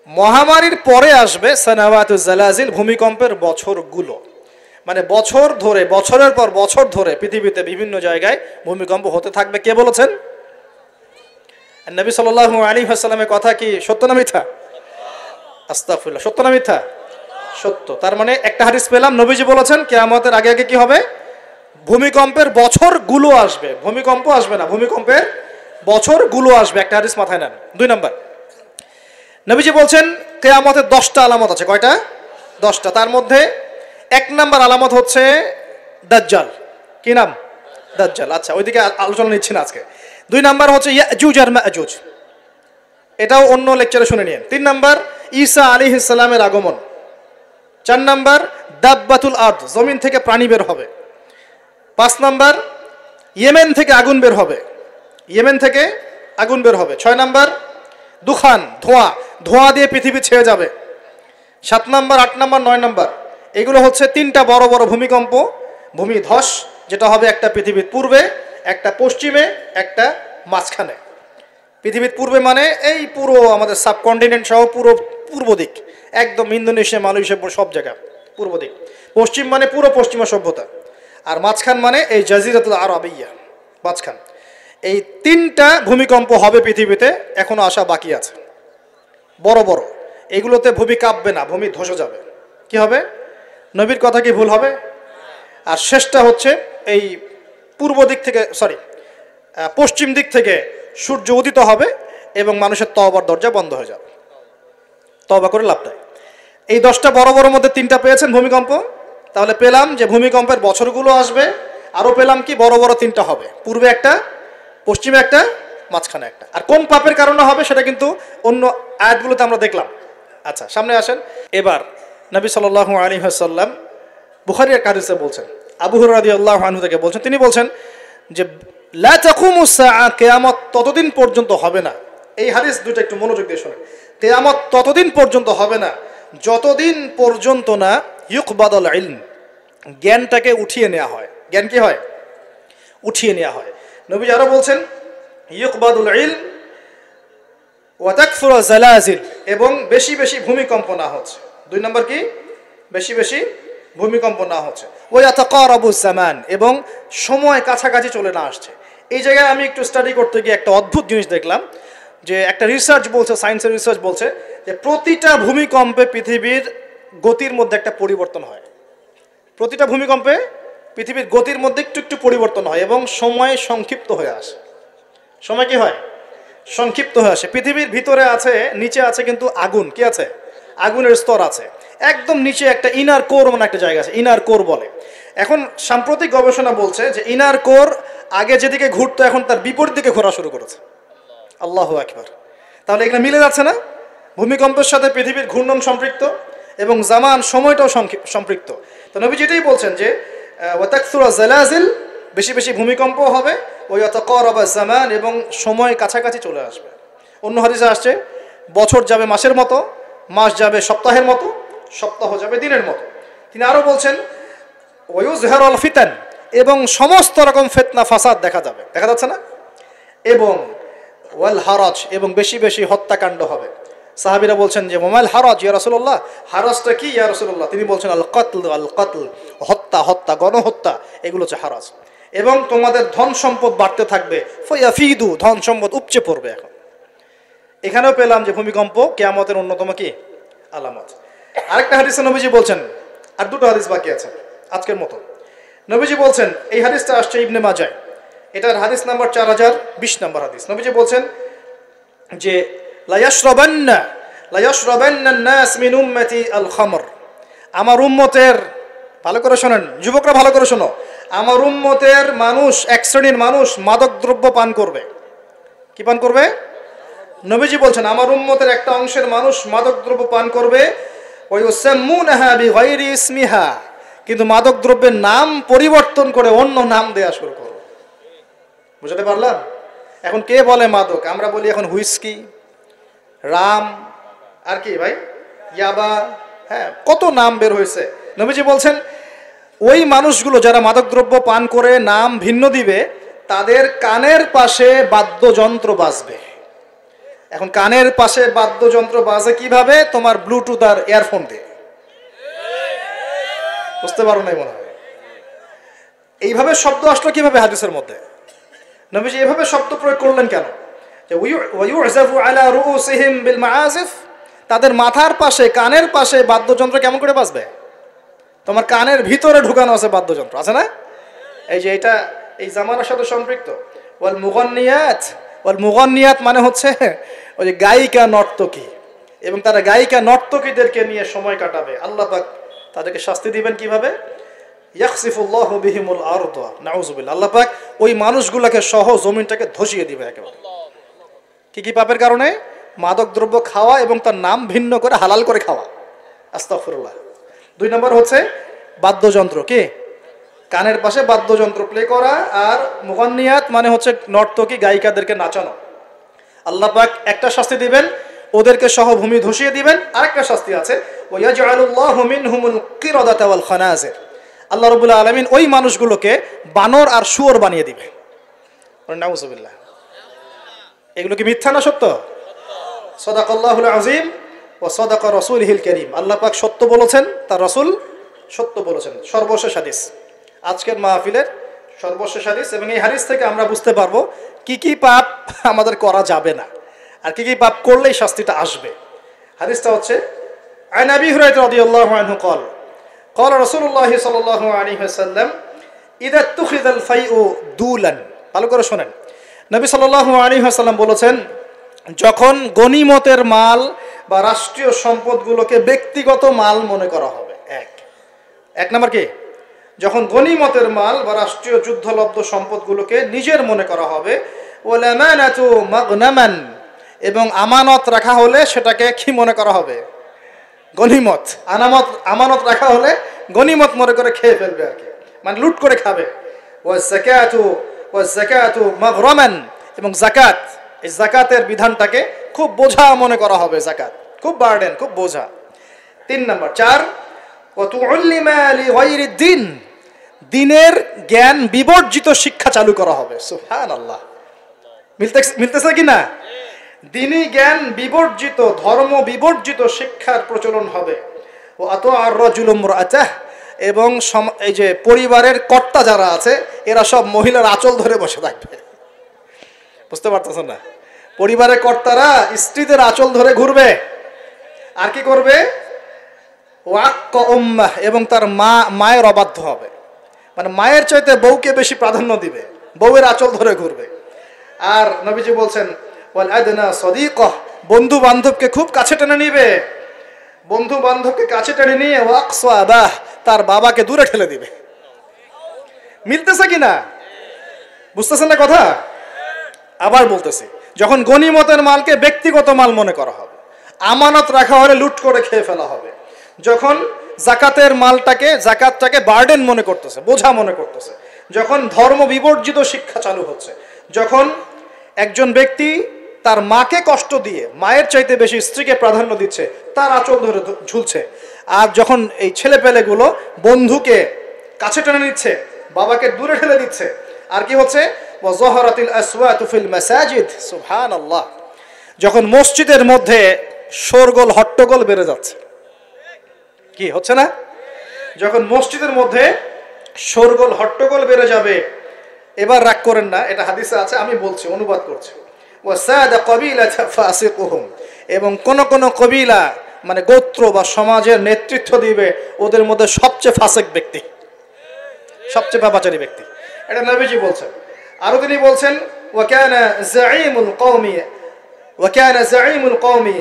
মহামারীর পরে আসবে সানাওয়াতুজ জালাজিল, ভূমিকম্পের বছরগুলো, মানে বছর ধরে, বছরের পর বছর ধরে পৃথিবীতে বিভিন্ন জায়গায় ভূমিকম্প হতে থাকবে। কে বলেছেন? নবী সাল্লাল্লাহু আলাইহি ওয়াসাল্লামের কথা কি সত্য না মিথ্যা? আস্তাগফিরুল্লাহ, সত্য না মিথ্যা? সত্য। তার মানে একটা হাদিস পেলাম, নবীজি বলেছেন কিয়ামতের আগে আগে কি হবে? ভূমিকম্পের বছরগুলো আসবে, ভূমিকম্প আসবে না, ভূমিকম্পের বছরগুলো আসবে। একটা হাদিস মাথায় নেন। 2 নাম্বার, নবীজি বলছেন কিয়ামতের 10টা আলামত আছে। কয়টা? 10টা। তার মধ্যে 1 নাম্বার আলামত হচ্ছে দাজ্জাল। কি নাম? দাজ্জাল। আচ্ছা, ওইদিকে আলোচনা নিচ্ছি না আজকে। 2 নাম্বার হচ্ছে ইয়াজুজ আর মাজুজ, এটাও অন্য লেকচারে শুনে নিন। 3 নাম্বার ঈসা আলাইহিস সালামের আগমন। 4 নাম্বার দাব্বাতুল আরদ, জমিন থেকে প্রাণী বের হবে। 5 নাম্বার ইয়েমেন থেকে আগুন বের হবে, ইয়েমেন থেকে আগুন বের হবে। 6 নাম্বার দুখান, ধোঁয়া দিয়ে পৃথিবী ছেয়ে যাবে। 7 নাম্বার, 8 নাম্বার, 9 নাম্বার, এগুলো হচ্ছে 3টা বড় বড় ভূমিকম্প, ভূমিধস, যেটা হবে একটা পৃথিবীর পূর্বে, একটা পশ্চিমে, একটা মাঝখানে। পৃথিবীর পূর্বে মানে এই পুরো আমাদের সাবকন্টিনেন্ট সহ পুরো পূর্ব দিক, একদম ইন্দোনেশিয়া, মালয়েশিয়া, সব জায়গা পূর্ব দিক। পশ্চিম মানে পুরো পশ্চিমা সভ্যতা, আর মাঝখান মানে এই জাজিরাতুল আরবিয়া, মাঝখান। এই 3টা ভূমিকম্প হবে পৃথিবীতে, এখনো আসা বাকি আছে, বড় বড়। এগুলোতে ভূমি কাঁপবে না, ভূমি ধসে যাবে। কি হবে? নবীর কথা কি ভুল হবে? আর শেষটা হচ্ছে এই পূর্ব দিক থেকে, পশ্চিম দিক থেকে সূর্য উদিত হবে এবং মানুষের তওবার দরজা বন্ধ হয়ে যাবে, তওবা করে লাভ নাই। এই 10টা বড় বড় মধ্যে 3টা পেয়েছেন ভূমিকম্প, তাহলে পেলাম যে ভূমিকম্পের বছরগুলো আসবে। আরও পেলাম কি বড় বড় 3টা হবে, পূর্বে একটা, পশ্চিমে একটা, মাঝখানে একটা। আর কোন পাপের কারণে হবে সেটা কিন্তু অন্য আয়াতগুলোতে আমরা দেখলাম। আচ্ছা, সামনে আসেন। এবার নবী সাল্লাল্লাহু আলাইহি ওয়াসাল্লাম বুখারীর এক হাদিসে বলছেন, আবু হুরায়রা রাদিয়াল্লাহু আনহু থেকে বলছেন, তিনি বলছেন যে লা তাকুমুস সাআ, কিয়ামত ততদিন পর্যন্ত হবে না। এই হাদিস দুটো একটু মনোযোগ দিয়ে শুনুন। কিয়ামত ততদিন পর্যন্ত হবে না যতদিন পর্যন্ত না ইউকবাদুল ইলম, জ্ঞানটাকে উঠিয়ে নেওয়া হয়। জ্ঞান কি হয়? উঠিয়ে নেওয়া হয়। নবী আরো বলছেন ইউকবাদুল ইলম ওয়া তাকসুরু জালাজিল, এবং বেশি বেশি ভূমিকম্প না হচ্ছে। 2 নম্বর কি? বেশি বেশি ভূমিকম্প না হচ্ছে। ওয়া ইয়াতাকারাবুজ জামান, এবং সময় কাছাকাছি চলে না আসছে। এই জায়গায় আমি একটু স্টাডি করতে গিয়ে একটা অদ্ভুত জিনিস দেখলাম, যে একটা রিসার্চ বলছে, সায়েন্সের রিসার্চ বলছে যে প্রতিটা ভূমিকম্পে পৃথিবীর গতির মধ্যে একটা পরিবর্তন হয়। প্রতিটা ভূমিকম্পে পৃথিবীর গতির মধ্যে একটু একটু পরিবর্তন হয় এবং সময় সংক্ষিপ্ত হয়ে আসে। সময় কি হয়? সংক্ষিপ্ত হয়ে আসে। পৃথিবীর ভিতরে আছে, নিচে আছে কিন্তু আগুন, কি আছে? আগুনের স্তর আছে। একদম নিচে একটা ইনার কোর মানে একটা জায়গা আছে, ইনার কোর বলে। এখন সাম্প্রতিক গবেষণা বলছে যে ইনার কোর আগে যেদিকে ঘুরতো এখন তার বিপরীত দিকে ঘোরা শুরু করেছে। আল্লাহু আকবার। তাহলে এখানে মিলে যাচ্ছে না? ভূমিকম্পের সাথে পৃথিবীর ঘূর্ণন সম্পৃক্ত এবং জামান, সময়টাও সম্পৃক্ত। তো নবী যেটাই বলছেন যে ওয়া তাকসুরু জালাজিল, বেশি বেশি ভূমিকম্প হবে, ওয়া ইয়াতাকারাবা জামান, এবং সময় কাছাকাছি চলে আসবে। অন্য হাদিসে আসছে বছর যাবে মাসের মতো, মাস যাবে সপ্তাহের মতো, সপ্তাহ যাবে দিনের মতো। তিনি আরও বলছেন ওয়ুজহারুল ফিতান, এবং সমস্ত রকম ফিতনা ফাসাদ দেখা যাবে, দেখা যাচ্ছে না? এবং ওয়াল হারাজ, এবং বেশি বেশি হত্যাকাণ্ড হবে। সাহাবীরা বলছেন যে ওমাল হারাজ ইয়া রাসূলুল্লাহ, হারাজটা কি ইয়া রাসূলুল্লাহ? তিনি বলছেন আল কতল, হত্যা, গণহত্যা, এগুলো হচ্ছে হারাজ। এবং তোমাদের ধন সম্পদ বাড়তে থাকবে, ফায়াফিদু, ধন সম্পদ উপচে পড়বে। এখন এখানেও পেলাম যে ভূমিকম্প কিয়ামতের অন্যতম কি আলামত। আরেকটা হাদিসে নবীজি বলছেন, আর 2টো হাদিস বাকি আছে আজকের মতো। নবীজি বলছেন, এই হাদিসটা আসছে ইবনে মাজাহ, এটার হাদিস নাম্বার 4020 নম্বর হাদিস। নবীজি বলছেন যে লা ইয়াশরাবান্না আন-নাস মিন উম্মতি আল খামর, আমার উম্মতের, ভালো করে শোনেন যুবকরা, ভালো করে শোনো, আমার উম্মতের মানুষ, এক শ্রেণীর মানুষ মাদক দ্রব্য পান করবে। কি পান করবে? নবীজি বলছেন আমার উম্মতের একটা অংশের মানুষ মাদকদ্রব্য পান করবে ওয়ায়ুসাম্মুনাহা বিগাইরি ইসমিহা, কিন্তু মাদকদ্রব্যের নাম পরিবর্তন করে অন্য নাম দেয়া শুরু করবে। বুঝতে পারলাম? এখন কে বলে মাদক? আমরা বলি এখন হুইস্কি, রাম, আর কি ভাই, ইয়াবা, হ্যাঁ কত নাম বের হয়েছে। নবীজি বলছেন ওই মানুষগুলো যারা মাদকদ্রব্য পান করে নাম ভিন্ন দিবে, তাদের কানের পাশে বাদ্যযন্ত্র বাজবে। এখন কানের পাশে বাদ্যযন্ত্র বাজে কিভাবে? তোমার ব্লুটুথ আর ইয়ারফোন দিয়ে। বুঝতে পারো নাই মনে হয়? এইভাবে শব্দ আসলো কিভাবে হাদিসের মধ্যে? নবীজি এভাবে শব্দ প্রয়োগ করলেন কেন? যে ওয়ায়ুযাফু আলা রুউসিহিম বিল মাআজিফ, তাদের মাথার পাশে কানের পাশে বাদ্যযন্ত্র কেমন করে বাজবে? তোমার কানের ভিতরে ঢুকানো আছে বাদ্যযন্ত্র, আছে না? এই যে এটা এই জামানার সাথে সম্পৃক্ত। ওয়াল মুগান্নিয়াত, ওয়াল মুগান্নিয়াত মানে হচ্ছে ওই যে গায়িকা নর্তকী, এবং তারা গায়িকা নর্তকীদেরকে নিয়ে সময় কাটাবে। আল্লাহ পাক তাদেরকে শাস্তি দিবেন কিভাবে? ইয়াখসিফুল্লাহু বিহিমুল আরদ, নাউযুবিল্লাহ। আল্লাহ পাক ওই মানুষগুলোকে সহ জমিনটাকে ধসিয়ে দিবে একেবারে। কি কি পাপের কারণে? মাদক দ্রব্য খাওয়া এবং তার নাম ভিন্ন করে হালাল করে খাওয়া। আস্তাগফিরুল্লাহ। 2 নম্বর হচ্ছে বাদ্যযন্ত্র। কি? কানের পাশে বাদ্যযন্ত্র প্লে করা। আর মুগান্নিয়াত মানে হচ্ছে নর্তকী গায়িকাদেরকে নাচানো। আল্লাহ পাক একটা শাস্তি দিবেন, ওদেরকে সহ ভূমি ধসিয়ে দিবেন। আরেকটা শাস্তি আছে, ওয়ায়াজআলুল্লাহু মিনহুমুল কিরাদাতা ওয়াল খানাজির, আল্লাহ রাব্বুল আলামিন ওই মানুষগুলোকে বানর আর শুয়োর বানিয়ে দিবে। নাউযুবিল্লাহ। এগুলো কি মিথ্যা না সত্য? সাদাকাল্লাহুল আযীম ওয়া সাদাকা রাসূলুহুল কারীম। আল্লাহ পাক সত্য বলেছেন, তার রাসূল সত্য বলেছেন। সর্বশেষ হাদিস, আজকের মাহফিলের সর্বশেষ হাদিস, এবং এই হাদিস থেকে আমরা বুঝতে পারবো কি কি পাপ আমাদের করা যাবে না আর কি কি পাপ করলেই শাস্তিটা আসবে। হাদিসটা হচ্ছে আন আবি হুরায়রা রাদিয়াল্লাহু আনহু قال قال رسول الله صلى الله عليه وسلم اذا اتخذ الفيء دولا। ভালো করে শুনেন, নবী সাল্লাল্লাহু আলাইহি ওয়াসাল্লাম বলেছেন, যখন গনিমতের মাল বা রাষ্ট্রীয় সম্পদগুলোকে ব্যক্তিগত মাল মনে করা হবে। এক নাম্বার কি? যখন গনিমতের মাল বা রাষ্ট্রীয় যুদ্ধলব্ধ সম্পদগুলোকে নিজের মনে করা হবে। ওয়াল আমানাতু মাগনামান, এবং আমানত রাখা হলে সেটাকে কি মনে করা হবে? গনিমত। আমানত রাখা হলে গনিমত মনে করে খেয়ে ফেলবে আর কি, মানে লুট করে খাবে। ওয়াজ যাকাতু মাগরামান, এবং যাকাত, এই যাকাতের বিধানটাকে খুব বোঝা মনে করা হবে। যাকাত খুব বার্ডেন, খুব বোঝা। 3 নাম্বার। 4 ওয়াতুল্লিমা লিগাইরিদ দ্বীন, দ্বীনের জ্ঞান বিবর্জিত শিক্ষা চালু করা হবে। সুবহানাল্লাহ। মিলতেছে কি না? দ্বীনি জ্ঞান বিবর্জিত, ধর্ম বিবর্জিত শিক্ষার প্রচলন হবে। ও আতআর রাজুলু ইমরাআতাহ, এবং এই যে পরিবারের কর্তা যারা আছে এরা সব মহিলার আঁচল ধরে বসে থাকবে। বুঝতে পারতেছেন না? পরিবারের কর্তারা স্ত্রীদের আঁচল ধরে ঘুরবে। আর কি করবে? ওয়াক্কা উম্মাহ, এবং তার মায়ের অবাধ্য হবে, মানে মায়ের চাইতে বউকে বেশি প্রাধান্য দিবে, বউয়ের আঁচল ধরে ঘুরবে। আর নবীজি বলছেন ওয়াল আদনা সাদিকাহ, বন্ধু বান্ধবকে খুব কাছে টেনে নিবে, বন্ধু বান্ধবকে কাছে টেনে নিয়ে ওয়াকসা আবাহ, তার বাবাকে দূরে ঠেলে দিবে। মিলতেছে কিনা? বুঝতেছেন না কথা? আবার বলতেছি, যখন গনিমতের মালকে ব্যক্তিগত মাল মনে করা হবে, আমানত রাখা হলে লুট করে খেয়ে ফেলা হবে, যখন যাকাতের মালটাকে, যাকাতটাকে বার্ডেন মনে করতেছে, বোঝা মনে করতেছে, যখন ধর্ম বিবর্জিত শিক্ষা চালু হচ্ছে, যখন একজন ব্যক্তি তার মাকে কষ্ট দিয়ে মায়ের চাইতে বেশি স্ত্রীকে প্রাধান্য দিচ্ছে, তার আঁচল ধরে ঝুলছে, আর যখন এই ছেলেপেলেগুলো বন্ধুকে কাছে টেনে নিচ্ছে, বাবাকে দূরে ঠেলে দিচ্ছে, আর কি হচ্ছে? ওয়াজহারাতিল আসওয়াতু ফিল মাসাজিদ, সুবহানাল্লাহ, যখন মসজিদের মধ্যে শোরগোল হট্টগোল বেড়ে যাচ্ছে। কি হচ্ছে না? যখন মসজিদের মধ্যে শোরগোল হট্টগোল বেড়ে যাবে। এবার রাগ করেন না, এটা হাদিসে আছে, আমি বলছি, অনুবাদ করছি। ওয়াসাদা কবিলাতা ফাসিকুহুম, এবং কোন কোন কবিলা মানে গোত্র বা সমাজের নেতৃত্ব দিবে ওদের মধ্যে সবচেয়ে ফাসিক ব্যক্তি, সবচেয়ে পাপাচারী ব্যক্তি। এটা নবীজি বলছেন। আরো তিনি বলছেন ওয়াকানা যাঈমুল কওমি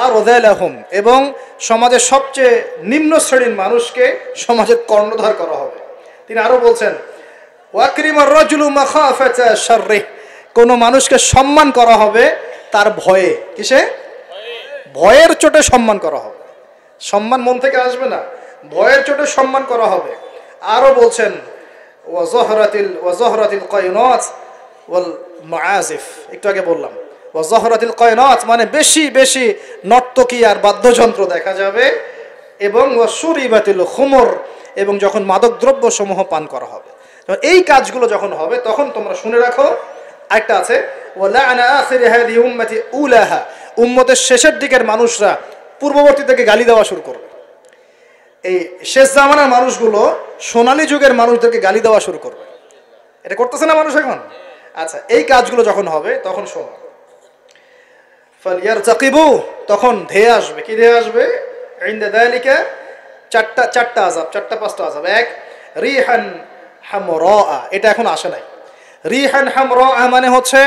আরযালাহুম, এবং সমাজের সবচেয়ে নিম্ন শ্রেণীর মানুষকে সমাজের কর্ণধার করা হবে। তিনি আরো বলছেন ওয়াকরিমার রাজুলু মাখাফাতা শাররিহ, কোন মানুষকে সম্মান করা হবে তার ভয়ে, কিসে? ভয়ের চোটে সম্মান করা হবে। সম্মান মন থেকে আসবে না, ভয়ের চোটে সম্মান করা হবে। আরো বলছেন ওয়াজহরাতিল কায়নাত ওয়াল মাআজিফ, একটু আগে বললাম ওয়াজহরাতিল কায়নাত মানে বেশি বেশি নর্তকী আর বাদ্যযন্ত্র দেখা যাবে, এবং ওয়াশুরিবাতিল খুমর, এবং যখন মাদক দ্রব্য সমূহ পান করা হবে। এই কাজগুলো যখন হবে তখন তোমরা শুনে রাখো, একটা আছে ওয়ালা'না আখিরি হাযিহি উম্মতি উলাহা, উম্মতের শেষের দিকের মানুষরা পূর্ববর্তী থেকে গালি দেওয়া শুরু করবে। এই শেষ জামানার মানুষগুলো সোনালী যুগের মানুষদেরকে গালি দেওয়া শুরু করবে। এটা করতেছে না মানুষ এখন? আচ্ছা, এই কাজগুলো যখন হবে তখন শোনো, ফালইয়ারতাকিবু, তখন ধেয়ে আসবে। কি ধেয়ে আসবে? ইনদা যালিকা চারটা আযাব, চারটা পাঁচটা আযাব। এক, রিহান হামরা, এটা এখন আসে নাই। রিহান হামরা মানে হচ্ছে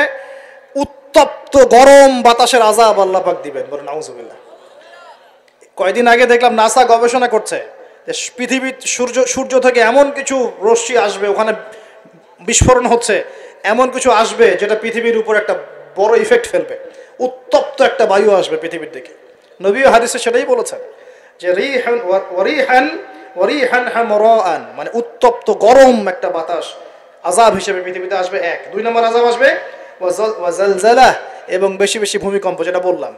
উত্তপ্ত গরম বাতাসের আযাব আল্লাহ পাক দিবেন। বলেন নাউযুবিল্লাহ। কয়দিন আগে দেখলাম নাসা গবেষণা করছে যে পৃথিবীর সূর্য থেকে এমন কিছু রশ্মি আসবে, ওখানে বিস্ফোরণ হচ্ছে, এমন কিছু আসবে যেটা পৃথিবীর উপর একটা বড় ইফেক্ট ফেলবে। উত্তপ্ত একটা বায়ু আসবে পৃথিবীর দিকে। নবী হাদিসে সেটাই বলেছেন যে রিহান হামরান মানে উত্তপ্ত গরম একটা বাতাস আযাব হিসেবে পৃথিবীতে আসবে। এক। দুই নম্বর আযাব আসবে ওয়াজালজালাহ, এবং বেশি বেশি ভূমিকম্প, যেটা বললাম।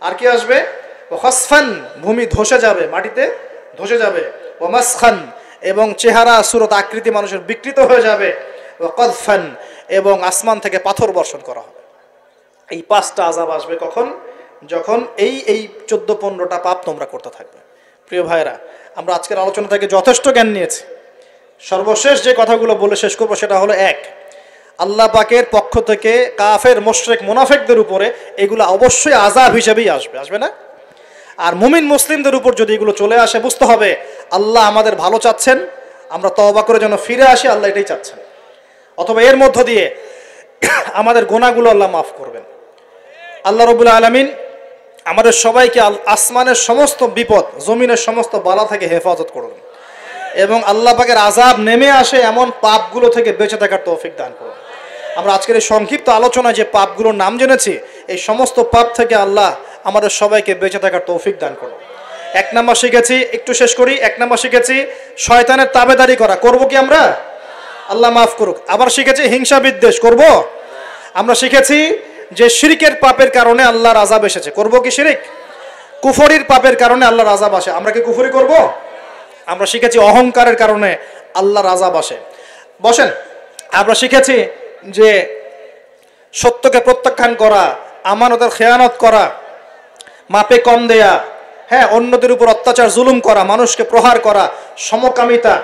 আর কি আসবে? ওয়াখাসফান, ভূমি ধসে যাবে, মাটিতে ধসে যাবে। ওয়ামাসখান, এবং চেহারা সুরত আকৃতি মানুষের বিকৃত হয়ে যাবে। ওয়াকাযফান, এবং আসমান থেকে পাথর বর্ষণ করা হবে। এই পাঁচটা আযাব আসবে কখন? যখন এই 14-15টা পাপ তোমরা করতে থাকবে। প্রিয় ভাইরা, আমরা আজকের আলোচনা থেকে যথেষ্ট জ্ঞান নিয়েছি। সর্বশেষ যে কথাগুলো বলে শেষ করবো সেটা হলো, এক, আল্লাহ পাকের পক্ষ থেকে কাফের মুশরিক মুনাফিকদের উপরে এগুলো অবশ্যই আযাব হিসেবেই আসবে, আসবে না? আর মুমিন মুসলিমদের উপর যদি এগুলো চলে আসে, বুঝতে হবে আল্লাহ আমাদের ভালো চাচ্ছেন, আমরা তওবা করে যেন ফিরে আসি, আল্লাহ এটাই চাচ্ছেন। অথবা এর মধ্য দিয়ে আমাদের গুনাহগুলো আল্লাহ মাফ করবেন। আল্লাহ রাব্বুল আলামিন আমাদের সবাইকে আসমানের সমস্ত বিপদ, জমিনের সমস্ত বালা থেকে হেফাজত করুন, এবং আল্লাহ পাকের আযাব নেমে আসে এমন পাপগুলো থেকে বেঁচে থাকার তৌফিক দান করুন। আমরা আজকের এই সংক্ষিপ্ত আলোচনায় যে পাপগুলোর নাম জেনেছি, এই সমস্ত পাপ থেকে আল্লাহ আমাদের সবাইকে বেঁচে থাকার তৌফিক দান করুন। এক নাম্বার শিখেছি, একটু শেষ করি। এক নাম্বার শিখেছি শয়তানের তাবেদারি করা, করব কি আমরা? আল্লাহ মাফ করুক। আবার শিখেছি হিংসা বিদ্বেষ, করব? আমরা শিখেছি যে শিরকের পাপের কারণে আল্লাহর আযাব এসেছে, করব কি শিরক? কুফরির পাপের কারণে আল্লাহর আযাব আসে, আমরা কি কুফরি করব? আমরা শিখেছি অহংকারের কারণে আল্লাহর আযাব আসে। বসেন। আমরা শিখেছি যে সত্যকে প্রত্যাখ্যান করা, আমানতের খেয়ানত করা, মাপে কম দেয়া, হ্যাঁ, অন্যদের উপর অত্যাচার জুলুম করা, মানুষকে প্রহার করা, সমকামিতা,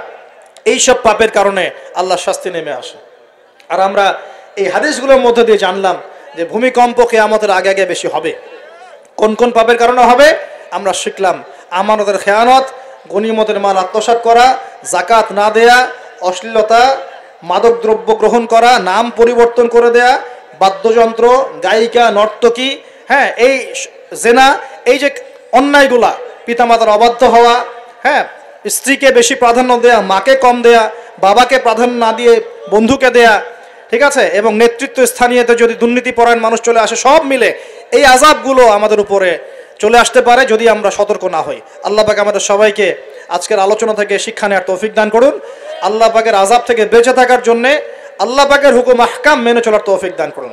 এইসব পাপের কারণে আল্লাহর শাস্তি নেমে আসে। আর আমরা এই হাদিসগুলোর মধ্যে দিয়ে জানলাম যে ভূমিকম্প কিয়ামতের আগে আগে বেশি হবে। কোন কোন পাপের কারণে হবে আমরা শিখলাম। আমানতের খেয়ানত, গনিমতের মাল আত্মসাৎ করা, যাকাত না দেয়া, অশ্লীলতা, মাদক দ্রব্য গ্রহণ করা, নাম পরিবর্তন করে দেয়া, বাদ্যযন্ত্র, গায়িকা, নর্তকী, হ্যাঁ, এই জেনা, এই যে অন্যায়গুলা, পিতামাতার অবাধ্য হওয়া, হ্যাঁ, স্ত্রীকে বেশি প্রাধান্য দেয়া, মাকে কম দেয়া, বাবাকে প্রাধান্য না দিয়ে বন্ধুকে দেয়া, ঠিক আছে, এবং নেতৃত্ব স্থানীয়তে যদি দুর্নীতিপরায়ণ মানুষ চলে আসে, সব মিলে এই আযাবগুলো আমাদের উপরে চলে আসতে পারে যদি আমরা সতর্ক না হই। আল্লাহ পাক আমাদের সবাইকে আজকের আলোচনা থেকে শিক্ষা নেওয়ার তৌফিক দান করুন। আল্লাহ পাকের আযাব থেকে বেঁচে থাকার জন্যে আল্লাহ পাকের হুকুম আহকাম মেনে চলার তৌফিক দান করুন।